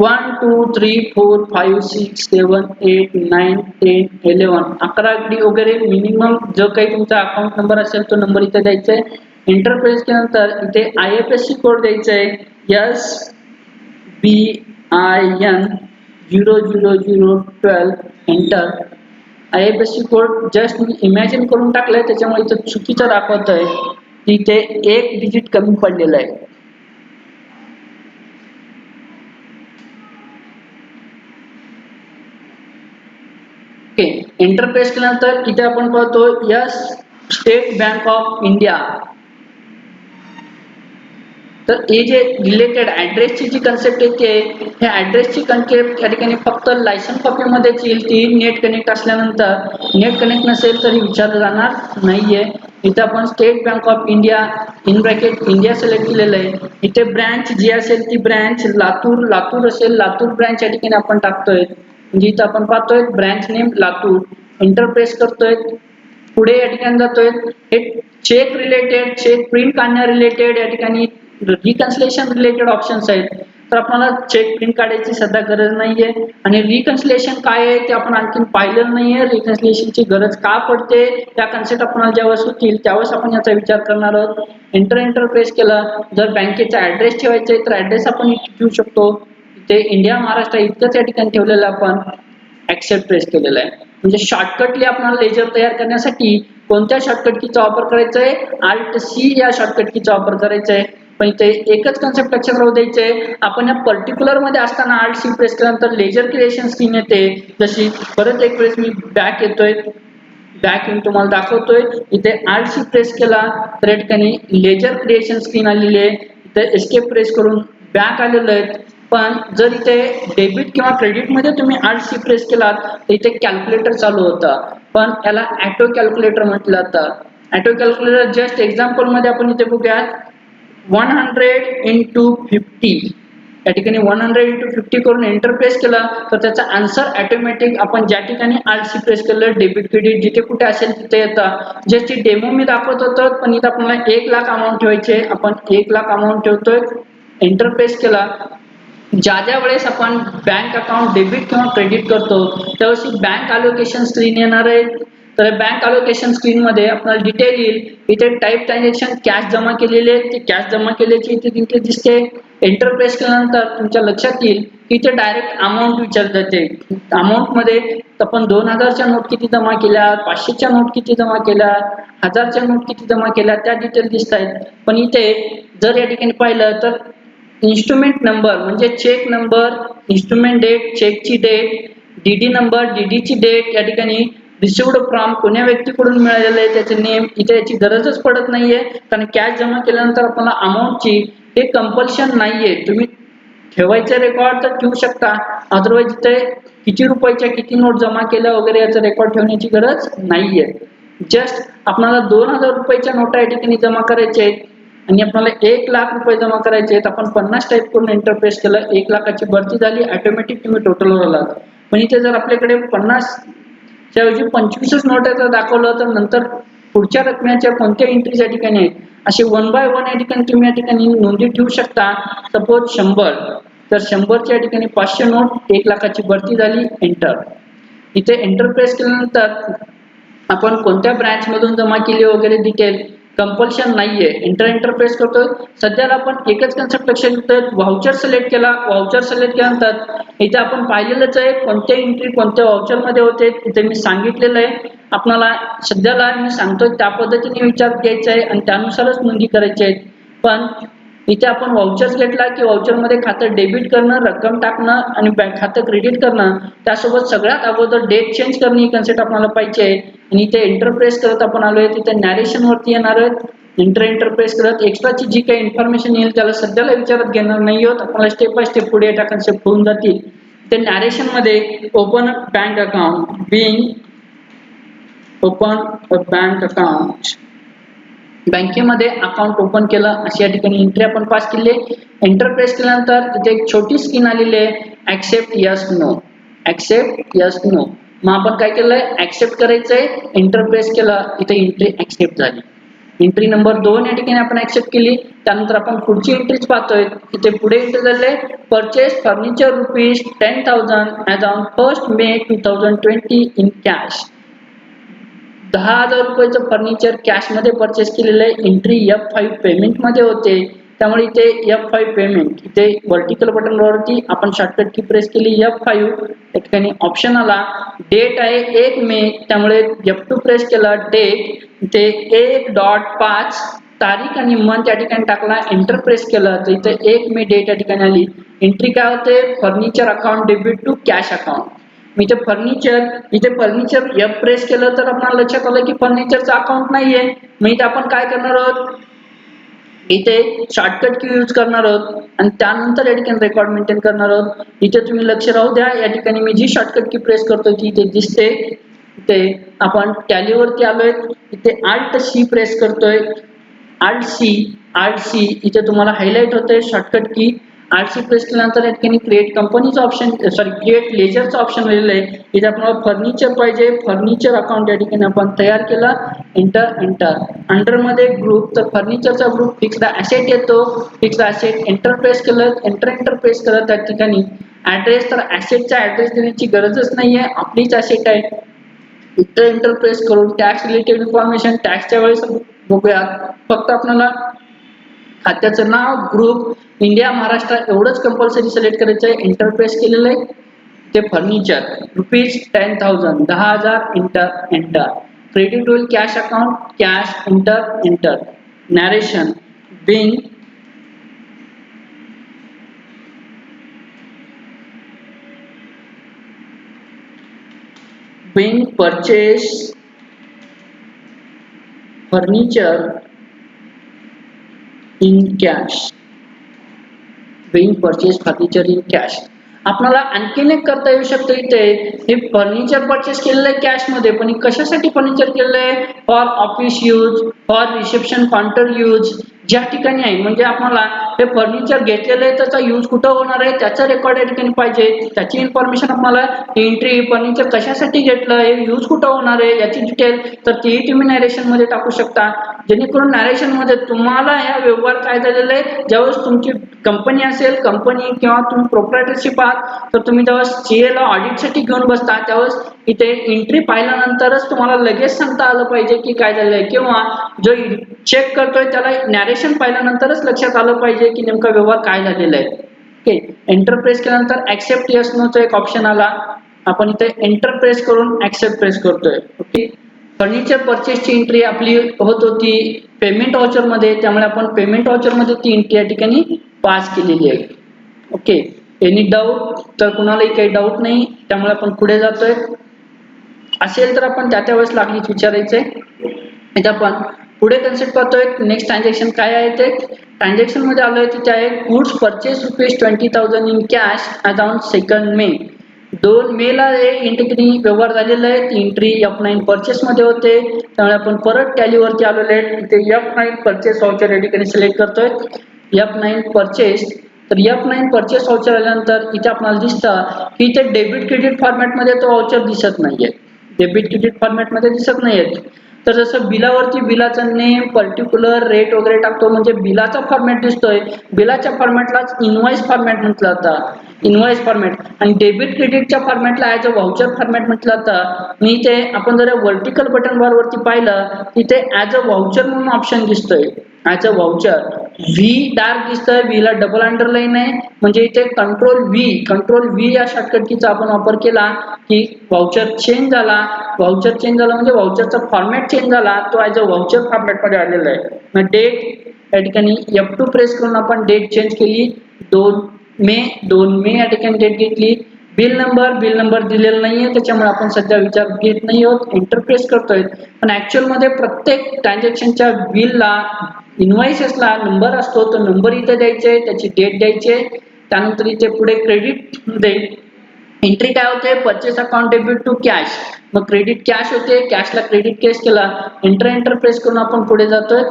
1 2 3 4 5 6 7 8 9 10 11 11 आकडी वगैरे मिनिमम जो काही तुमचा अकाउंट नंबर असेल तो नंबर इथे द्यायचा आहे. एंटर प्रेस केल्यानंतर इथे IFSC कोड द्यायचा आहे SBIN 00012 enter. IFSC code just मी इमॅजिन करून टाकलाय त्याच्यामुळे इथे चुकीचं दाखवत आहे. तिथे एक डिजिट कमी पडलेला आहे. एंटर प्रेस केल्यानंतर इथे आपण पाहतो yes state bank of India. तर हे जे रिलेटेड ऍड्रेसची जी कन्सेप्ट येते ह्या ऍड्रेसची कन्सेप्ट या ठिकाणी फक्त लायसन कॉपी मध्ये येईल. ती नेट कनेक्ट असल्यानंतर नेट कनेक्ट नसेल तरी विचारलं जाणार नाहीये. इथे आपण state bank of India in bracket India select केलेलं आहे. इथे ब्रँच जी असेल ती ब्रँच लातूर असेल, लातूर ब्रँच या ठिकाणी आपण टाकतोय. म्हणजे इथं आपण पाहतोय branch name Latur, enter press करतोय. पुढे या ठिकाणी जातोय. हे चेक रिलेटेड, चेक प्रिंट काढण्या रिलेटेड या ठिकाणी रिकन्सिलेशन रिलेटेड ऑप्शन्स आहेत. तर आपल्याला चेक प्रिंट काढायची सध्या गरज नाहीये आणि रिकन्सिलेशन काय आहे ते आपण आणखी पाहिलेलं नाहीये. रिकन्सिलेशनची गरज का पडते त्या कन्सेप्ट आपल्याला ज्यावेळेस होतील त्यावेळेस आपण याचा विचार करणार आहोत. एंटर प्रेस केला. जर बँकेचा ऍड्रेस ठेवायचा आहे तर ऍड्रेस आपण इथे ठेवू शकतो. इथे इंडिया महाराष्ट्र इतकंच या ठिकाणी ठेवलेलं आपण ऍक्सेप्ट प्रेस केलेला आहे. म्हणजे शॉर्टकटली आपल्याला लेजर तयार करण्यासाठी कोणत्या शॉर्टकट कीचा वापर करायचा आहे? Alt C या शॉर्टकट कीचा वापर करायचा आहे. पण इथे एकच कन्सेप्ट लक्षात राहू द्यायचे, आपण या पर्टिक्युलर मध्ये असताना Alt C प्रेस केल्यानंतर लेजर क्रिएशन स्क्रीन येते. जशी परत एक वेळेस मी बॅक येतोय, बॅक येऊन तुम्हाला दाखवतोय. इथे Alt C प्रेस केला तर या ठिकाणी लेजर क्रिएशन स्क्रीन आलेली आहे. इथे एस्केप प्रेस करून बॅक आलेलं आहे. पण जर इथे डेबिट किंवा क्रेडिट मध्ये तुम्ही Alt C प्रेस केलात तर इथे कॅल्क्युलेटर चालू होतं, पण याला ऑटो कॅल्क्युलेटर म्हटलं जातं. ऑटो कॅल्क्युलेटर जस्ट एक्झाम्पल मध्ये आपण इथे बघूयात. 100 into 50 या ठिकाणी 100 into 50 करून एंटर प्रेस केला तर त्याचा आन्सर ऑटोमॅटिक आपण ज्या ठिकाणी Alt C प्रेस केलं डेबिट क्रेडिट जिथे कुठे असेल तिथे येतं. जस्ट ही डेमो मी दाखवत होतो, पण इथे आपल्याला 1 लाख अमाऊंट ठेवायचे. आपण 1 लाख अमाऊंट ठेवतोय. एंटर प्रेस केला. ज्या वेळेस आपण बँक अकाउंट डेबिट किंवा क्रेडिट करतो त्यावेळेस बँक अलोकेशन स्क्रीन येणार आहे. तर बँक अलोकेशन स्क्रीन मध्ये आपल्याला डिटेल येईल. इथे टाइप ट्रान्झॅक्शन कॅश जमा केलेले आहेत, ती कॅश जमा केल्याची इथे दिसते. एंटर प्रेस केल्यानंतर तुमच्या लक्षात येईल की इथे डायरेक्ट अमाऊंट विचारली जाते. अमाऊंट मध्ये आपण 2000च्या नोट किती जमा केल्या, 500च्या नोट किती जमा केल्या, 1000च्या नोट किती जमा केल्या त्या डिटेल दिसत आहेत. पण इथे जर या ठिकाणी पाहिलं तर इन्स्ट्रुमेंट नंबर म्हणजे चेक नंबर, इन्स्ट्रुमेंट डेट, चेकची डेट, डीडी नंबर, डीडीची डेट, या ठिकाणी रिसिव्ड फ्रॉम कोण्या व्यक्तीकडून मिळालेलं आहे त्याचे नेम, इथे याची गरजच पडत नाहीये कारण कॅश जमा केल्यानंतर आपल्याला अमाऊंटची हे कंपल्शन नाहीये. तुम्ही ठेवायचे रेकॉर्ड तर ठेवू शकता, अदरवाइज इथे किती रुपयाच्या किती नोट जमा केल्या वगैरे याचा रेकॉर्ड ठेवण्याची गरज नाहीये. जस्ट आपल्याला 2000 रुपयाच्या नोटा या ठिकाणी जमा करायचे आहेत आणि आपल्याला 1 लाख रुपये जमा करायचे आहेत. आपण 50 टाईप करून एंटर प्रेस केलं, 1 लाखाची भरती झाली, ऑटोमॅटिक तुम्ही टोटलवर आलात. पण इथे जर आपल्याकडे 50 च्या ऐवजी 25च नोटाचा दाखवलं तर नंतर पुढच्या रकमेच्या कोणत्या एंट्रीज या ठिकाणी आहेत असे 1 बाय 1 या ठिकाणी तुम्ही या ठिकाणी नोंदी ठेवू शकता. सपोज 100 तर 100च्या या ठिकाणी 500 नोट, 1 लाखाची भरती झाली, एंटर. इथे एंटर प्रेस केल्यानंतर आपण कोणत्या ब्रँच मधून जमा केली वगैरे डिटेल कंपल्शन नाहीये. एंटर प्रेस करतोय. सध्याला आपण एकच कन्सेप्ट लक्षात घेतोय, व्हाउचर सिलेक्ट केला. व्हाउचर सिलेक्ट केल्यानंतर इथे आपण पाहिलेलंच आहे कोणत्या एंट्री कोणत्या व्हाउचर मध्ये होते इथे मी सांगितलेलं आहे. आपल्याला सध्याला मी सांगतोय त्या पद्धतीने विचार घ्यायचा आहे आणि त्यानुसारच नोंदी करायची आहेत. पण इथे आपण व्हाउचर्स घेतला की व्हाउचर मध्ये खातं डेबिट करणं, रक्कम टाकणं आणि बँक खातं क्रेडिट करणं, त्यासोबत सगळ्यात अगोदर डेट चेंज करणे ही कन्सेप्ट आपल्याला पाहिजे आहे. आणि इथे एंटर प्रेस करत आपण आलोय तिथे नॅरेशन वरती येणार आहे. एंटर प्रेस करत एक्स्ट्राची जी काही इन्फॉर्मेशन येईल त्याला सध्याला विचारत घेणार नाही आहोत. आपल्याला स्टेप बाय स्टेप पुढे या कन्सेप्ट होऊन जातील. ते नॅरेशन मध्ये open a bank account, being open a bank account, बँकेमध्ये अकाउंट ओपन केलं अशी या ठिकाणी एंट्री आपण पास केली. एंटर प्रेस केल्यानंतर इथे एक छोटी स्क्रीन आलेली आहे, accept yes no, accept yes no. मग आपण काय केलंय, ऍक्सेप्ट करायचंय. एंटर प्रेस केला, इथे एंट्री ऍक्सेप्ट झाली. एंट्री नंबर 2 या ठिकाणी आपण ऍक्सेप्ट केली. त्यानंतर आपण पुढची एंट्रीज पाहतोय. इथे पुढे एंट्री झाले, purchase furniture ₹10,000 as on 1 may 2020 in cash. 10,000 रुपयाचं फर्निचर कॅश मध्ये परचेस केलेलं आहे. एंट्री F5 पेमेंट मध्ये होते, त्यामुळे इथे F5 पेमेंट, इथे वर्टिकल बटन वरती आपण शॉर्टकट की प्रेस केली F5. त्या ठिकाणी ऑप्शन आला, डेट आहे 1 मे, त्यामुळे F2 प्रेस केला, डेट इथे 1.5 तारीख आणि मंथ या ठिकाणी टाकला. एंटर प्रेस केला तर इथे 1 मे डेट या ठिकाणी आली. एंट्री काय होते, furniture account debit to cash account. इथे फर्निचर F प्रेस केलं तर आपल्याला लक्षात आलं की फर्निचरचा अकाउंट नाहीये. मग इथे आपण काय करणार आहोत, इथे शॉर्टकट की यूज करणार आहोत आणि त्यानंतर या ठिकाणी रेकॉर्ड मेंटेन करणार आहोत. इथे तुम्ही लक्ष राहू द्या, या ठिकाणी मी जी शॉर्टकट की प्रेस करतोय ती इथे दिसते. इथे आपण टॅली वरती आलोय. इथे Alt C प्रेस करतोय, Alt C इथे तुम्हाला हायलाइट होतंय शॉर्टकट की. Alt C प्रेस केल्यानंतर या ठिकाणी क्रिएट कंपनीचं ऑप्शन क्रिएट लेजरचं ऑप्शन आलेलं आहे. इथे आपल्याला फर्निचर पाहिजे, फर्निचर अकाउंट या ठिकाणी आपण तयार केला. एंटर अंडर मध्ये ग्रुप, तर फर्निचरचा ग्रुप फिक्स्ड ॲसेट येतो. फिक्स्ड ॲसेट एंटर प्रेस केलं, एंटर प्रेस करत त्या ठिकाणी ॲड्रेस, तर ॲसेटचा ॲड्रेस देण्याची गरजच नाहीये, आपलीच ॲसेट आहे. इथं एंटर प्रेस करून टॅक्स रिलेटेड इन्फॉर्मेशन टॅक्सच्या वेळेस बघूया. फक्त आपल्याला खात्याचं नाव, ग्रुप, इंडिया, महाराष्ट्र एवढंच कंपल्सरी सिलेक्ट करायचं आहे. एंटर प्रेस केलेलं आहे. ते फर्निचर ₹10,000 10,000 एंटर. क्रेडिट होईल cash account, cash enter. Narration being purchase furniture in cash. Being purchase furniture in cash. आपल्याला आणखीन एक करता येऊ शकतं. इथे हे फर्निचर परचेस केलेलं आहे कॅश मध्ये, पण कशासाठी फर्निचर केलेलं आहे? For office use, for reception counter use, ज्या ठिकाणी आहे. म्हणजे आपल्याला हे फर्निचर घेतलेलं आहे त्याचा यूज कुठं होणार आहे त्याचं रेकॉर्ड या ठिकाणी पाहिजे. त्याची इन्फॉर्मेशन आपल्याला एंट्री, फर्निचर कशासाठी घेतलं, हे यूज कुठं होणार आहे याची डिटेल, तर तेही तुम्ही नॅरेशन मध्ये टाकू शकता. जेणेकरून नॅरेशन मध्ये तुम्हाला ह्या व्यवहार काय झालेला आहे, ज्यावेळेस तुमची कंपनी असेल, कंपनी किंवा तुम्ही प्रोप्रायटरशिप आहात, तर तुम्ही जेव्हा CA ला ऑडिट साठी घेऊन बसता त्यावेळेस इथे एंट्री पाहिल्यानंतरच तुम्हाला लगेच सांगता आलं पाहिजे की काय झालंय, किंवा जो चेक करतोय त्याला नॅरेशन पाहिल्यानंतरच लक्षात आलं पाहिजे की नेमका व्यवहार काय झालेला आहे. ओके, एंटर प्रेस केल्यानंतर ऍक्सेप्ट येस नोचा एक ऑप्शन आला. आपण इथे एंटर प्रेस करून ऍक्सेप्ट प्रेस करतोय. ओके, फर्निचर परचेसची एंट्री आपली होत होती पेमेंट व्हाउचर मध्ये, त्यामुळे आपण पेमेंट व्हाउचर मध्ये ती एंट्री या ठिकाणी पास केलेली आहे. Okay, any doubt? तर कुणालाही काही डाऊट नाही, त्यामुळे आपण पुढे जातोय. असेल तर आपण त्या वेळेस लागलीच विचारायचंय. इथे आपण पुढे कन्सेप्ट करतोय. नेक्स्ट ट्रान्झॅक्शन काय आहे ते ट्रान्झॅक्शन मध्ये आलोय. तिथे आहे goods purchase ₹20,000 in cash as on 2 मे. 2 मे ला एंट्री व्यवहार झालेला आहे. ती एंट्री F9 परचेस मध्ये होते, त्यामुळे आपण परत टॅली वरती आलेलो आहे. इथे F9 परचेस व्हाउचर या ठिकाणी सिलेक्ट करतोय. F9 परचेस, तर F9 परचेस व्हाउचर आल्यानंतर इथे आपल्याला दिसतं की इथे डेबिट क्रेडिट फॉर्मॅट मध्ये तो व्हाउचर दिसत नाहीये. डेबिट क्रेडिट फॉर्मॅट मध्ये दिसत नाहीये. तर जसं बिलावरती बिलाचं नेम, पर्टिक्युलर रेट वगैरे टाकतो म्हणजे बिलाचा फॉर्मॅट दिसतोय, बिलाच्या फॉर्मॅटलाच इनवॉइस फॉर्मॅट म्हटलं जातं. इनवॉइस फॉर्मॅट आणि डेबिट क्रेडिटच्या फॉर्मॅटला ॲज अ व्हाउचर फॉर्मॅट म्हटलं जातं. मी इथे आपण जर व्हर्टिकल बटन बार वरती पाहिलं तिथे ॲज अ व्हाउचर म्हणून ऑप्शन दिसतोय. As a voucher V dark दिसतोय, व्ही ला डबल अंडरलाईन आहे, म्हणजे इथे कंट्रोल व्ही या शॉर्टकट कीचा आपण वापर केला की व्हाउचर चेंज झाला. व्हाउचर चेंज झाला म्हणजे व्हाउचरचा फॉर्मॅट चेंज झाला, तो ॲज अ व्हाउचर फॉर्मॅट मध्ये आलेला आहे. मग डेट या ठिकाणी F2 प्रेस करून आपण डेट चेंज केली. 2 मे या ठिकाणी डेट घेतली. बिल नंबर दिलेला नाहीये, त्याच्यामुळे आपण सध्या विचार घेत नाही आहोत. एंटर प्रेस करतोय. पण ऍक्च्युअल मध्ये प्रत्येक ट्रान्झॅक्शनच्या बिलला, इनवॉइसेसला नंबर असतो, तो नंबर इथे द्यायचे, त्याची डेट द्यायची. त्यानंतर इथे पुढे क्रेडिट मध्ये एंट्री काय होते, purchase account debit to cash. मग क्रेडिट कॅश होते, कॅशला क्रेडिट कॅश केला. एंटर प्रेस करून आपण पुढे जातोय.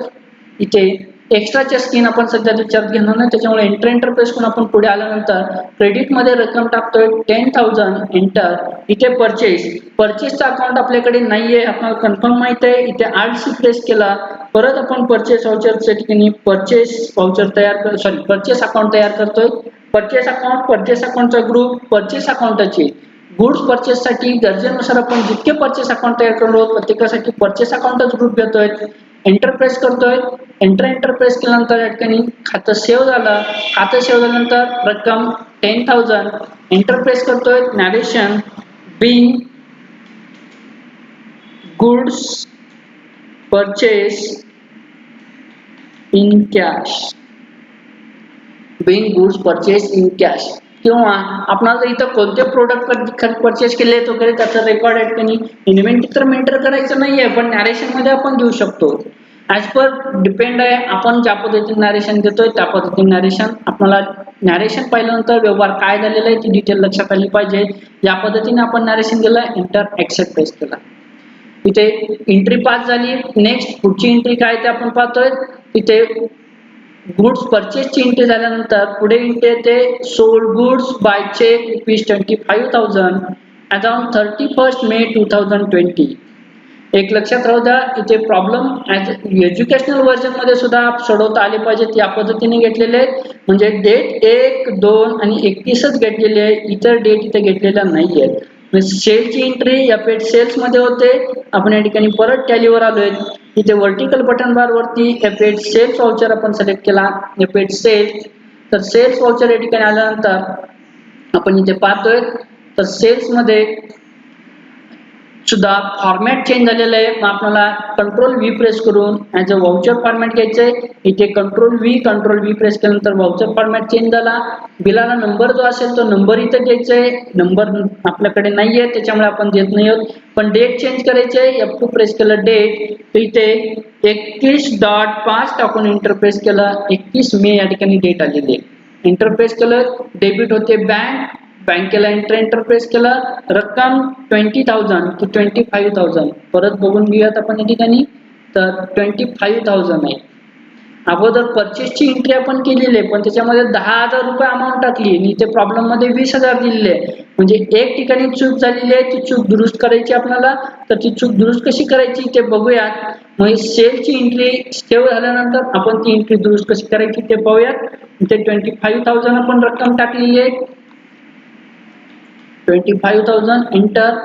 इथे एक्स्ट्राच्या स्कीन आपण सध्या विचारात घेणार नाही, त्याच्यामुळे एंटर प्रेस करून आपण पुढे आल्यानंतर क्रेडिट मध्ये रक्कम टाकतोय 10,000 एंटर. इथे परचेसचा अकाउंट आपल्याकडे नाहीये, आपल्याला कन्फर्म माहित आहे. इथे Alt C प्रेस केला. परत आपण परचेस व्हाउचरच्या ठिकाणी परचेस अकाउंट तयार करतोय. परचेस अकाउंटचा ग्रुप, परचेस अकाउंटची गुड्स परचेस साठी गरजेनुसार आपण जितके परचेस अकाउंट तयार करतो प्रत्येकासाठी परचेस अकाउंटच ग्रुप घेतोय. एंटर प्रेस करतोय. एंटर प्रेस केल्यानंतर या ठिकाणी खातं सेव्ह झालं. खातं सेव्ह झाल्यानंतर रक्कम 10,000 एंटर प्रेस करतोय. Narration Bing goods purchase in cash. Bing goods purchase in cash, किंवा आपल्याला इथं कोणते प्रोडक्ट परचेस केले वगैरे त्याचं रेकॉर्ड आहे की इन्व्हेंटरी तर मेंटर करायचं नाहीये, पण नॅरेशन मध्ये आपण देऊ शकतो. ऍज पर डिपेंड आहे, आपण ज्या पद्धतीने नॅरेशन देतोय त्या पद्धतीने नॅरेशन. आपल्याला नॅरेशन पाहिल्यानंतर व्यवहार काय झालेला आहे ती डिटेल लक्षात आली पाहिजे. या पद्धतीने आपण नॅरेशन केलं. एंटर ऍक्सेप्ट प्रेस केला. इथे एंट्री पास झाली. नेक्स्ट पुढची एंट्री काय ते आपण पाहतोय. इथे गुड्स परचेसची एंट्री झाल्यानंतर पुढे एंट्री येते sold goods by cheque ₹25,000 as on 31 May 2020. एक लक्षात राहू द्या, इथे प्रॉब्लेम एज्युकेशनल व्हर्जन मध्ये सुद्धा सोडवता आले पाहिजेत या पद्धतीने घेतलेले आहेत. म्हणजे डेट 1, 2 आणि 31च घेतलेली आहे, इतर डेट इथे घेतलेल्या नाही आहेत. सेलची एंट्री F8 सेल्स मध्ये होते. आपण या ठिकाणी परत टॅलीवर आलोय. इथे वर्टिकल बटन बार वरती F8 सेल्स वाउचर आपण सिलेक्ट केला. F8 सेल्स, तर सेल्स वाउचर या ठिकाणी आल्यानंतर आपण इथे पाहतोय तर सेल्स मध्ये सुद्धा फॉर्मॅट चेंज झालेला आहे. मग आपल्याला कंट्रोल व्ही प्रेस करून ॲज अ वाउचर फॉर्मॅट घ्यायचंय. इथे कंट्रोल व्ही प्रेस केल्यानंतर वाउचर फॉर्मॅट चेंज झाला. बिलाला नंबर जो असेल तो नंबर इथे घ्यायचाय. नंबर आपल्याकडे नाहीये त्याच्यामुळे आपण देत नाही आहोत. पण डेट चेंज करायची आहे. F2 प्रेस केलं डेट, तर इथे 31.5 टाकून एंटर प्रेस केलं. 31 मे या ठिकाणी डेट आलेली आहे. एंटर प्रेस केलं, डेबिट होते बँकेला एंटर प्रेस केला. रक्कम 20,000 की 25,000 परत बघून घेऊयात आपण या ठिकाणी. तर 25,000 आहे. अगोदर परचेसची एंट्री आपण केलेली आहे पण त्याच्यामध्ये 10,000 रुपये अमाऊंट टाकली आणि इथे प्रॉब्लेम मध्ये 20,000 दिलेले आहे. म्हणजे एक ठिकाणी चूक झालेली आहे, ती चूक दुरुस्त करायची आपल्याला. तर ती चूक दुरुस्त कशी करायची ते बघूयात. मग सेलची एंट्री सेव्ह झाल्यानंतर आपण ती एंट्री दुरुस्त कशी करायची ते पाहूयात. इथे 25,000 आपण रक्कम टाकलेली आहे. 25,000 एंटर.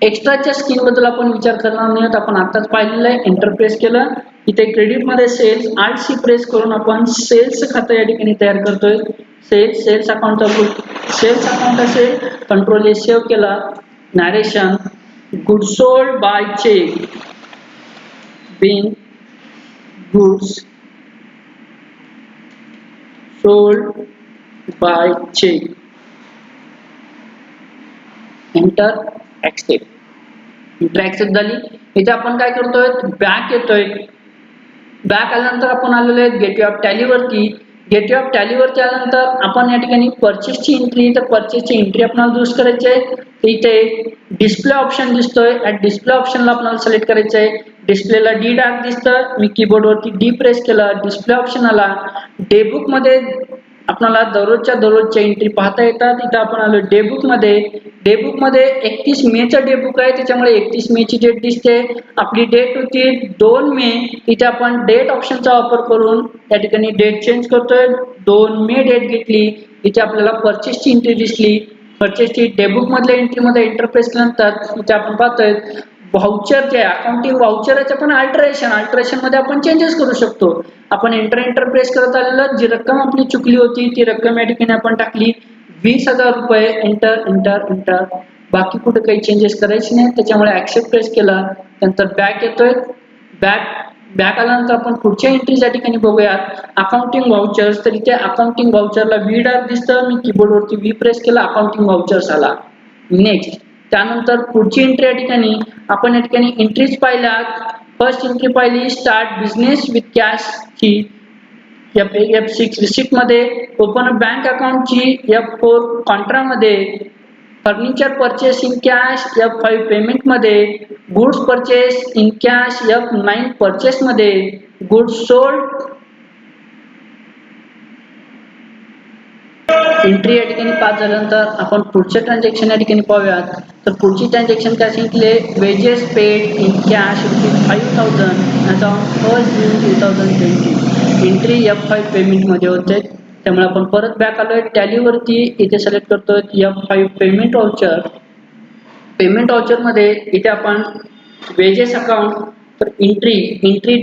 एक्स्ट्राच्या स्कीम बद्दल आपण विचार करणार नाही, आपण आताच पाहिलेलं आहे. एंटर प्रेस केलं. इथे क्रेडिट मध्ये सेल्स Alt+C प्रेस करून आपण सेल्स खातं या ठिकाणी तयार करतोय. सेल्स अकाउंटचा ग्रुप सेल्स अकाउंट असेल. कंट्रोल ए सेव्ह केला. Narration goods sold by cheque being goods sold by cheque. Enter accept. Enter accept झाली. इथे आपण काय करतोय, बॅक येतोय. बॅक आल्यानंतर आपण आलेलो आहे गेटवे ऑफ टॅली वरती. गेटवे ऑफ टॅली वरती आल्यानंतर आपण या ठिकाणी परचेसची एंट्री, तर परचेसची एंट्री आपल्याला दुरुस्त करायची आहे. इथे डिस्प्ले ऑप्शन दिसतोय, डिस्प्ले ऑप्शनला आपल्याला सिलेक्ट करायचं आहे. डिस्प्लेला डी डार्क दिसतं, मी कीबोर्ड वरती डी प्रेस केला. डिस्प्ले ऑप्शन आला. डेबुक मध्ये आपल्याला दररोजच्या एंट्री पाहता येतात. इथं आपण आलो डेबुक मध्ये. डेबुक मध्ये 31 मे चा डेबुक आहे त्याच्यामुळे 31 मे ची डेट दिसते. आपली डेट होती 2 मे. इथे आपण डेट ऑप्शनचा वापर करून या ठिकाणी डेट चेंज करतोय. 2 मे डेट घेतली. इथे आपल्याला परचेसची एंट्री दिसली. परचेसची डेबुक मधल्या एंट्री मध्ये एंटर प्रेस केल्यानंतर इथे आपण पाहतोय व्हाउचर जे अकाउंटिंग व्हाउचरचे पण अल्टरेशन मध्ये आपण चेंजेस करू शकतो. आपण एंटर प्रेस करत आलेलं, जी रक्कम आपली चुकली होती ती रक्कम या ठिकाणी आपण टाकली 20,000 रुपये. एंटर. बाकी कुठे काही चेंजेस करायचे नाही त्याच्यामुळे ऍक्सेप्ट प्रेस केला. नंतर बॅक येतोय. बॅक आल्यानंतर आपण पुढच्या एंट्रीच्या ठिकाणी बघूयात. अकाउंटिंग व्हाउचर्स, तर इथे अकाउंटिंग व्हाउचरला व्ही डार्क दिसतं, मी कीबोर्ड वरती व्ही प्रेस केला. अकाउंटिंग व्हाउचर्स आला. नेक्स्ट त्यानंतर पुढची एंट्री या ठिकाणी आपण या ठिकाणी एंट्रीज पाहिल्यात. फर्स्ट एंट्री पाहिली स्टार्ट बिझनेस विथ कॅश ची F6 रिसिप्ट मध्ये. ओपन बँक अकाउंट ची F4 कॉन्ट्रा मध्ये. Furniture purchase in cash F5 payment मध्ये. Goods purchase in cash F9 purchase मध्ये. गुड्स सोल्ड एंट्री या ठिकाणी पास झाल्यानंतर आपण पुढचे ट्रान्झॅक्शन या ठिकाणी पाहूयात. तर पुढची ट्रान्झॅक्शन काय सांगितले, wedges paid in cash ₹5,000 as on 1 June 2020. Entry F5 payment मध्ये होते त्यामुळे आपण परत बॅक आलोय. टॅली वरती इथे सिलेक्ट करतोय F5 payment voucher. Payment voucher मध्ये इथे आपण वेजेस अकाउंट, तर एंट्री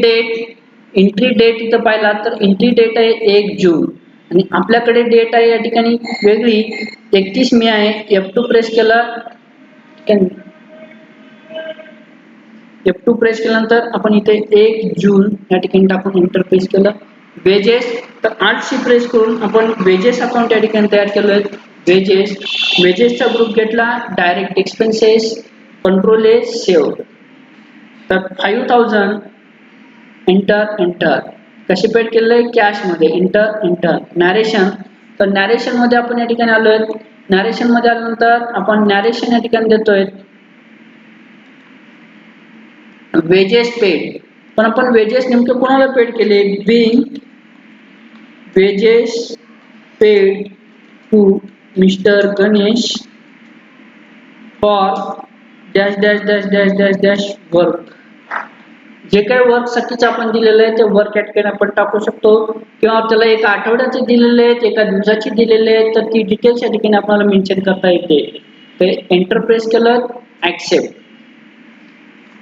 डेट इथं पाहिला तर एंट्री डेट आहे 1 जून आणि आपल्याकडे डेट आहे या ठिकाणी वेगळी 31 मे आहे. F2 प्रेस केला. F2 प्रेस केल्यानंतर आपण इथे 1 जून या ठिकाणी टाकून एंटर प्रेस केलं. वेजेस, तर Alt+C प्रेस करून आपण वेजेस अकाउंट या ठिकाणी तयार केलंय. वेजेसचा ग्रुप घेतला. Direct expenses control A save. तर 5,000 एंटर. कसे पेड केलेलं आहे कॅश मध्ये. एंटर. नॅरेशन, तर नॅरेशन मध्ये आपण या ठिकाणी आलोय. नॅरेशन मध्ये आल्यानंतर आपण नॅरेशन या ठिकाणी देतोय. वेजेस पेड, पण आपण वेजेस नेमके कोणाला पेड केले? Being wages paid to mister Ganesh for dash dash dash dash dash dash work. जे काही वर्क साठीच आपण दिलेलं आहे ते वर्क ऍड केलं आपण टाकू शकतो, किंवा त्याला एका आठवड्याचे दिलेले आहेत, एका दिवसाची दिलेले आहेत, तर ती डिटेल्स या ठिकाणी आपल्याला मेन्शन करता येते. ते एंटर प्रेस केलं, ऍक्सेप्ट.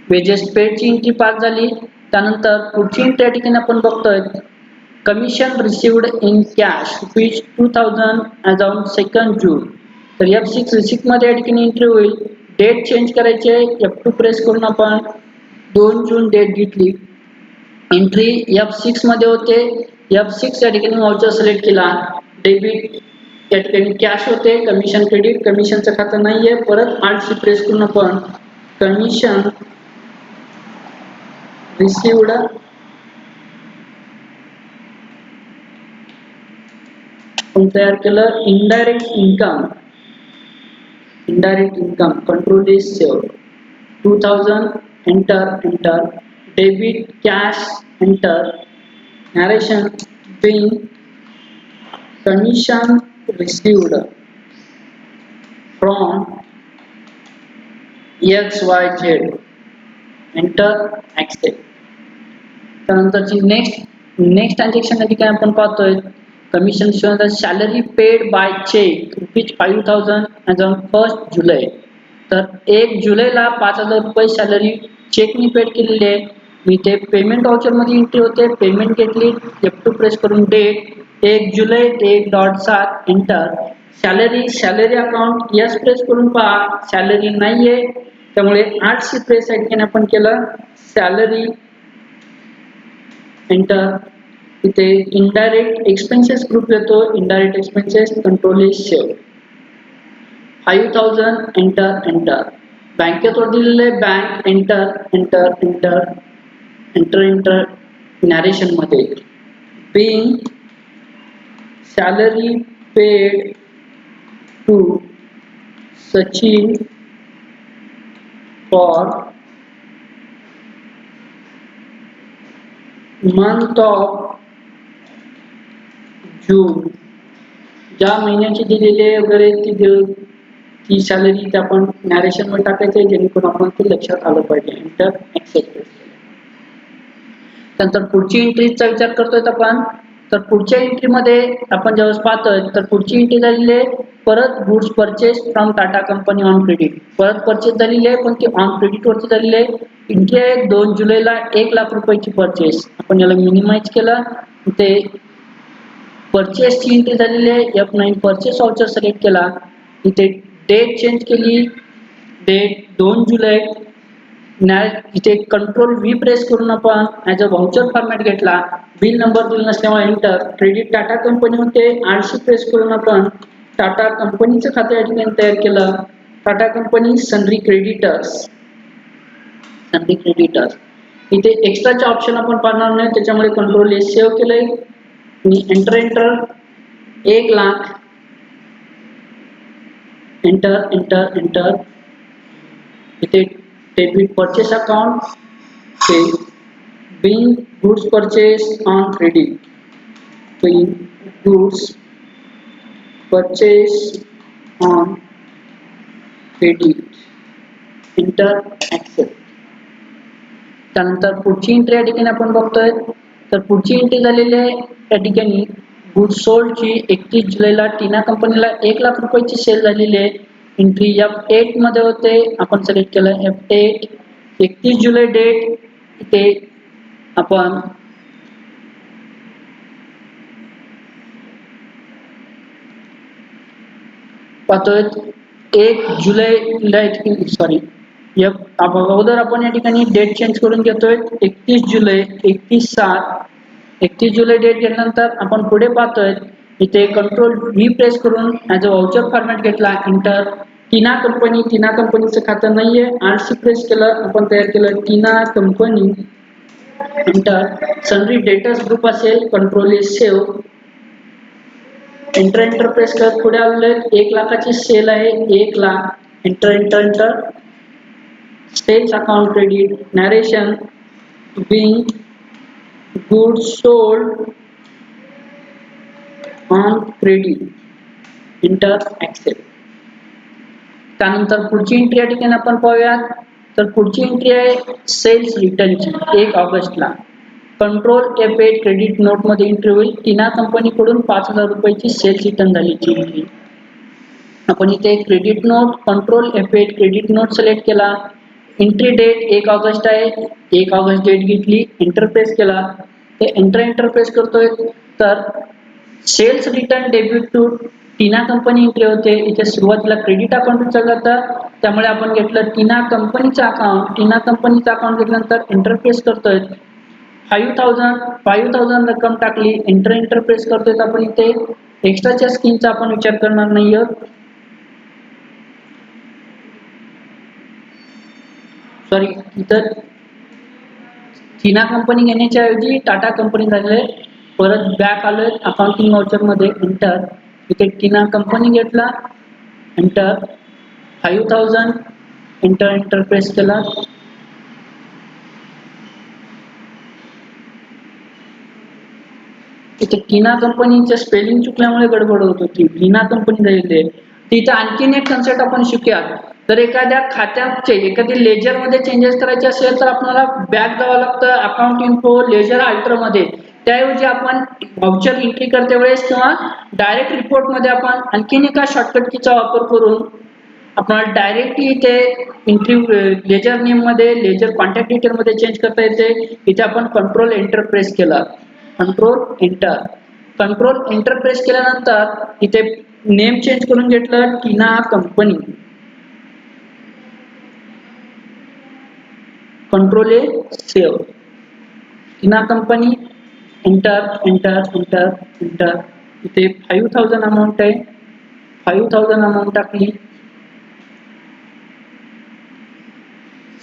वेजेस पेडची एंट्री पास झाली. त्यानंतर पुढची एंट्री या ठिकाणी आपण बघतोय, commission received in cash ₹2000 as on 2 जून. तर F6 रिसिप्ट मध्ये या ठिकाणी एंट्री होईल. डेट चेंज करायची आहे, F2 प्रेस करून आपण 2 जून डेट घेतली. एंट्री F6 मध्ये होते. F6 या ठिकाणी व्हाउचर सिलेक्ट केला. डेबिट या ठिकाणी कॅश होते, कमिशन क्रेडिट, कमिशनचं खातं नाहीये. परत आर्टशी प्रेस करून आपण कमिशन रिसिव्ड तयार केलं. Indirect income control S save. 2000 enter debit cash enter narration being commission received from XYZ enter accept. त्यानंतरची नेक्स्ट ट्रान्झॅक्शन या ठिकाणी आपण पाहतोय, commission salary paid by cheque ₹5000 as on 1 जुलै. तर 1 जुलैला 5000 रुपये सॅलरी चेकनी पेड केलेली आहे. मी ते पेमेंट व्हाउचर मध्ये एंट्री होते, पेमेंट घेतली. F2 प्रेस करून डेट 1 जुलै 1.7 enter. Salary account yes press करून पहा, सॅलरी नाहीये, त्यामुळे 8 प्रेस या ठिकाणी आपण केलं, सॅलरी एंटर. इथे इनडायरेक्ट एक्सपेन्सेस ग्रुप येतो, indirect expenses control S save. 5000 enter बँकेतवर दिलेले बँक एंटर नॅरेशन मध्ये being salary paid to Sachin for month of June. ज्या महिन्याची दिलेली आहे वगैरे ती सॅलरी ते आपण नॅरेशन मध्ये टाकायचे, जेणेकरून आपण ते लक्षात आलं पाहिजे. Enter accept. त्यानंतर पुढची एंट्रीचा विचार करतोय आपण, तर पुढच्या एंट्री मध्ये आपण ज्यावेळेस पाहतोय, तर पुढची एंट्री झालेली आहे परत goods purchase from Tata company on credit. परत परचेस झालेली आहे, पण ती ऑन क्रेडिट वरती झालेली आहे. एंट्री आहे 2 जुलैला 1 लाख रुपयाची परचेस. आपण याला मिनिमाइज केलं, ते परचेस ची एंट्री झालेली आहे. F9 परचेस व्हाउचर सिलेक्ट केला. इथे डेट चेंज केली, डेट 2 जुलै. इथे कंट्रोल व्ही प्रेस करून आपण ॲज अ व्हाउचर फॉर्मॅट घेतला. बिल नंबर दिला नसल्यामुळे एंटर. क्रेडिट टाटा कंपनी होते, 8 प्रेस करून आपण टाटा कंपनीचं खातं या ठिकाणी तयार केलं. Tata company सनरी creditors. इथे एक्स्ट्राचे ऑप्शन आपण पाहणार नाही, त्याच्यामुळे कंट्रोल एस सेव्ह केलंय आणि एंटर 1 लाख एंटर. इथे debit purchase account pay Bing goods purchase on credit, Bing goods purchase on credit enter accept. त्यानंतर पुढची एंट्री या ठिकाणी आपण बघतोय, तर पुढची एंट्री झालेली आहे या ठिकाणी गुड्स सोल्डची 31 जुलैला टीना कंपनीला 1 लाख रुपयाची सेल झालेली आहे. एंट्री F8 मध्ये होते, आपण सिलेक्ट केलं F8. 31 जुलै डेट. इथे आपण पाहतोय 1 जुलैला सॉरी अगोदर आपण या ठिकाणी डेट चेंज करून घेतोय 31 जुलै 31 जुलै डेट घेतल्यानंतर आपण पुढे पाहतोय, इथे कंट्रोल व्ही प्रेस करून ॲज अ व्हाउचर फॉर्मॅट घेतला. एंटर. टीना कंपनीचं खातं नाहीये, 8 प्रेस केलं, आपण तयार केलं Tina company. Enter. Sundry debtors group असेल, control S save. Enter press करत पुढे आलेले 1 लाखाची सेल आहे, 1 lakh. Enter sales account credit, narration, being goods sold on credit, enter accept. त्यानंतर पुढची एंट्री या ठिकाणी आपण पाहूयात. तर पुढची एंट्री आहे सेल्स रिटर्नची 1 ऑगस्टला. कंट्रोल एफ8 क्रेडिट नोट मध्ये एंट्री होईल. टीना कंपनीकडून 5,000 रुपयाची सेल्स रिटर्न झालीची एंट्री. आपण इथे credit note control F eight credit note select केला. एंट्री डेट 1 ऑगस्ट आहे. 1 ऑगस्ट डेट घेतली, एंटर प्रेस केला. ते एंटर प्रेस करतोय तर sales return debit to Tina company entry होते. इथे सुरुवातीला क्रेडिट अकाउंट विचारलं जातं, त्यामुळे आपण घेतलं टीना कंपनीचं अकाउंट. टीना कंपनीचं अकाउंट घेतल्यानंतर एंटर प्रेस करतोय. 5,000 रक्कम टाकली, एंटर प्रेस करतोय. आपण इथे एक्स्ट्राच्या स्कीमचा आपण विचार करणार नाही आहोत. सॉरी, इतर टीना कंपनी घेण्याच्या ऐवजी टाटा कंपनी झाले. परत बॅक आलोय अकाउंटिंग वाउचर मध्ये, एंटर. इथे टीना कंपनी घेतला, एंटर. 5,000 एंटर प्रेस केला. इथे टीना कंपनीच्या स्पेलिंग चुकल्यामुळे गडबड होत होती. टीना कंपनी झालेली आहे. तिथे आणखीन एक कन्सेप्ट आपण शिकूया. तर एखाद्या खात्याचे एखादी लेजर मध्ये चेंजेस करायचे असेल तर आपल्याला बॅक जावं लागतं अकाउंट इन्फो लेजर अल्टर मध्ये. त्याऐवजी आपण व्हाउचर एंट्री करते वेळेस किंवा डायरेक्ट रिपोर्ट मध्ये आपण आणखीन एका शॉर्टकट कीचा वापर करून आपल्याला डायरेक्टली इथे एंट्री लेजर नेम मध्ये लेजर कॉन्टॅक्ट डिटेल मध्ये चेंज करता येते. इथे आपण कंट्रोल एंटर प्रेस केला, कंट्रोल एंटर प्रेस केल्यानंतर इथे नेम चेंज करून घेतलं Tina company. Control A save Tina company, enter. इथे 5,000 अमाऊंट आहे. 5,000 अमाऊंट टाकली.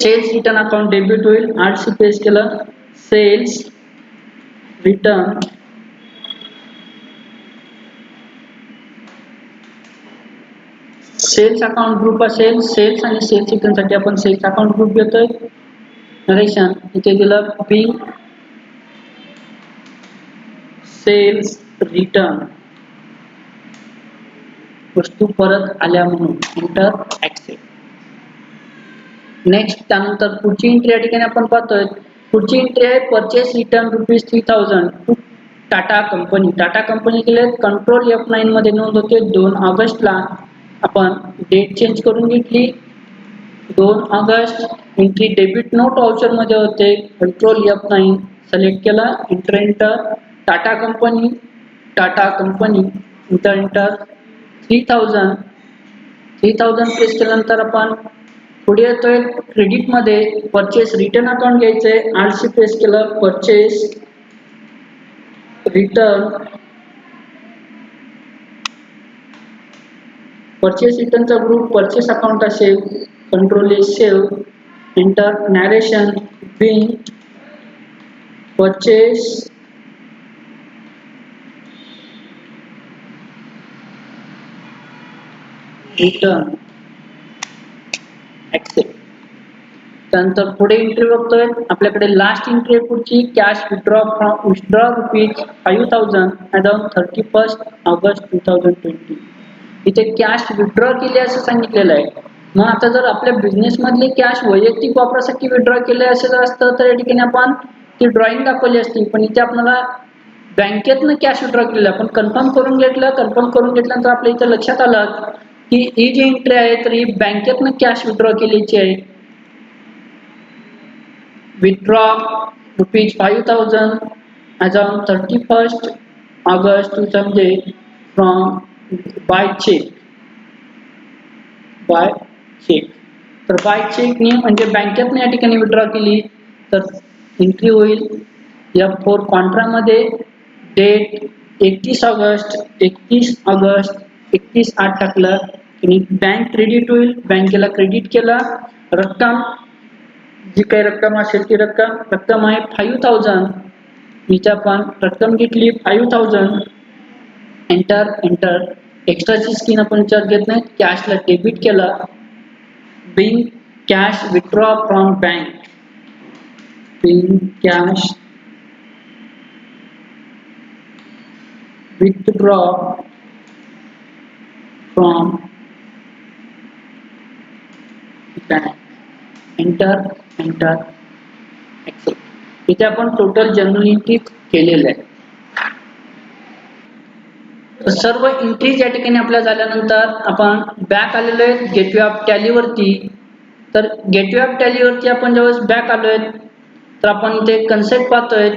सेल्स रिटर्न अकाउंट डेबिट होईल. 800 पेज केलं. Sales return sales account group असेल. सेल्स आणि सेल्स रिटर्न साठी आपण सेल्स अकाउंट ग्रुप घेतोय. नरेशन इथे दिलं बिंग सेल्स रिटर्न, वस्तू परत आल्या म्हणून, एंटर ऍक्सेप्ट. नेक्स्ट त्यानंतर पुढची एंट्री या ठिकाणी आपण पाहतोय. पुढची एंट्री आहे purchase return ₹3,000 to Tata company. Tata company केले. कंट्रोल F9 मध्ये नोंद होते 2 ऑगस्टला. आपण डेट चेंज करून घेतली 2 August. Entry debit note voucher मध्ये होते. कंट्रोल F9 सिलेक्ट केला, enter. Tata company enter. 3,000 press केल्यानंतर आपण पुढे येतोय क्रेडिट मध्ये परचेस रिटर्न अकाउंट घ्यायचंय. 800 प्रेस केलं, परचेस रिटर्नचा ग्रुप परचेस अकाउंट असेल. Control A save, enter. Narration being purchase return accept. त्यानंतर पुढे एंट्री बघतोय. आपल्याकडे लास्ट एंट्री पुढची cash withdraw ₹5,000 as on 31 August 2020. इथे कॅश विथड्रॉ केली असं सांगितलेलं आहे. मग आता जर आपल्या बिझनेस मधले कॅश वैयक्तिक वापरासाठी विथड्रॉ केले असेल असतं तर या ठिकाणी आपण ती ड्रॉइंग दाखवली असती. पण इथे आपल्याला बँकेतनं कॅश विथड्रॉ केलं. आपण कन्फर्म करून घेतल्यानंतर आपल्या इथे लक्षात आलं की ही जी एंट्री आहे तर ही बँकेतनं कॅश विथड्रॉ केल्याची आहे. withdraw ₹5,000 as on 31st August 2000 from by check. तर बाय चेक नी म्हणजे बँकेतनं या ठिकाणी विथड्रॉ केली तर एंट्री होईल F4 कॉन्ट्रा मध्ये. डेट 31 ऑगस्ट 31/8 टाकलं आणि बँक क्रेडिट होईल. बँकेला क्रेडिट केला. रक्कम जी काही रक्कम असेल ती रक्कम आहे 5,000. इथे आपण रक्कम घेतली 5,000, एंटर. एक्स्ट्राची स्कीम आपण विचार घेत नाही. कॅशला डेबिट केला. Being cash withdraw from bank, cash withdraw from bank, enter accept. इथे आपण टोटल जनरल एंट्री केलेलं आहे. सर्व एंट्रीज या ठिकाणी आपल्या झाल्यानंतर आपण बॅक आलेलो आहे गेटवे ऑफ टॅली वरती. तर गेटवे ऑफ टॅली वरती आपण ज्यावेळेस बॅक आलोय तर आपण इथे कन्सेप्ट पाहतोय.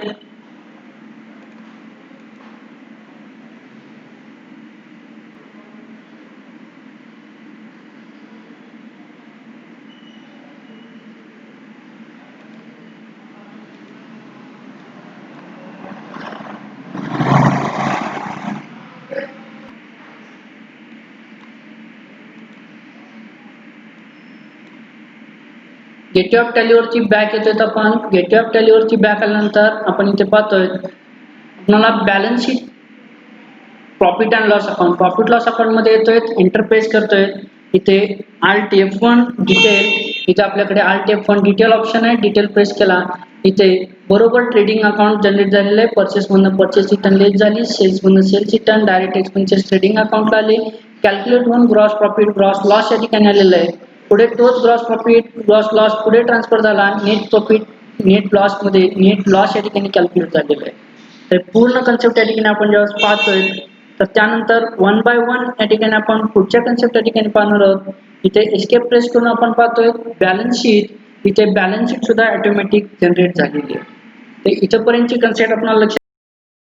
गेटवे ऑफ टॅली वरती बॅक येतोय. तर आपण गेटवे ऑफ टॅली वरती बॅक आल्यानंतर आपण इथे पाहतोय आपल्याला balance sheet, profit and loss account, profit loss account मध्ये येतोय, इंटरफेस करतोय. इथे Alt F1 डिटेल, इथे आपल्याकडे Alt F1 डिटेल ऑप्शन आहे. डिटेल प्रेस केला इथे बरोबर ट्रेडिंग अकाउंट जनरेट झालेलं आहे. परचेस मधून परचेस रिटर्न लेस झाली, सेल्स मधून sales return, direct expenses trading अकाउंटला आले, कॅल्क्युलेट होऊन ग्रॉस प्रॉफिट ग्रॉस लॉस या ठिकाणी आलेलं आहे. पुढे तोच ग्रॉस प्रॉफिट ग्रॉस लॉस पुढे ट्रान्सफर झाला, नेट प्रॉफिट नेट लॉस मध्ये नेट लॉस या ठिकाणी कॅल्क्युलेट झालेलं आहे. तर पूर्ण कन्सेप्ट या ठिकाणी आपण जेव्हा पाहतोय तर त्यानंतर वन बाय वन या ठिकाणी आपण पुढच्या कन्सेप्ट या ठिकाणी पाहणार आहोत. इथे एस्केप प्रेस करून आपण पाहतोय बॅलन्स शीट, इथे बॅलन्स शीट सुद्धा ऑटोमॅटिक जनरेट झालेली आहे. तर इथपर्यंतची कन्सेप्ट आपल्याला लक्षात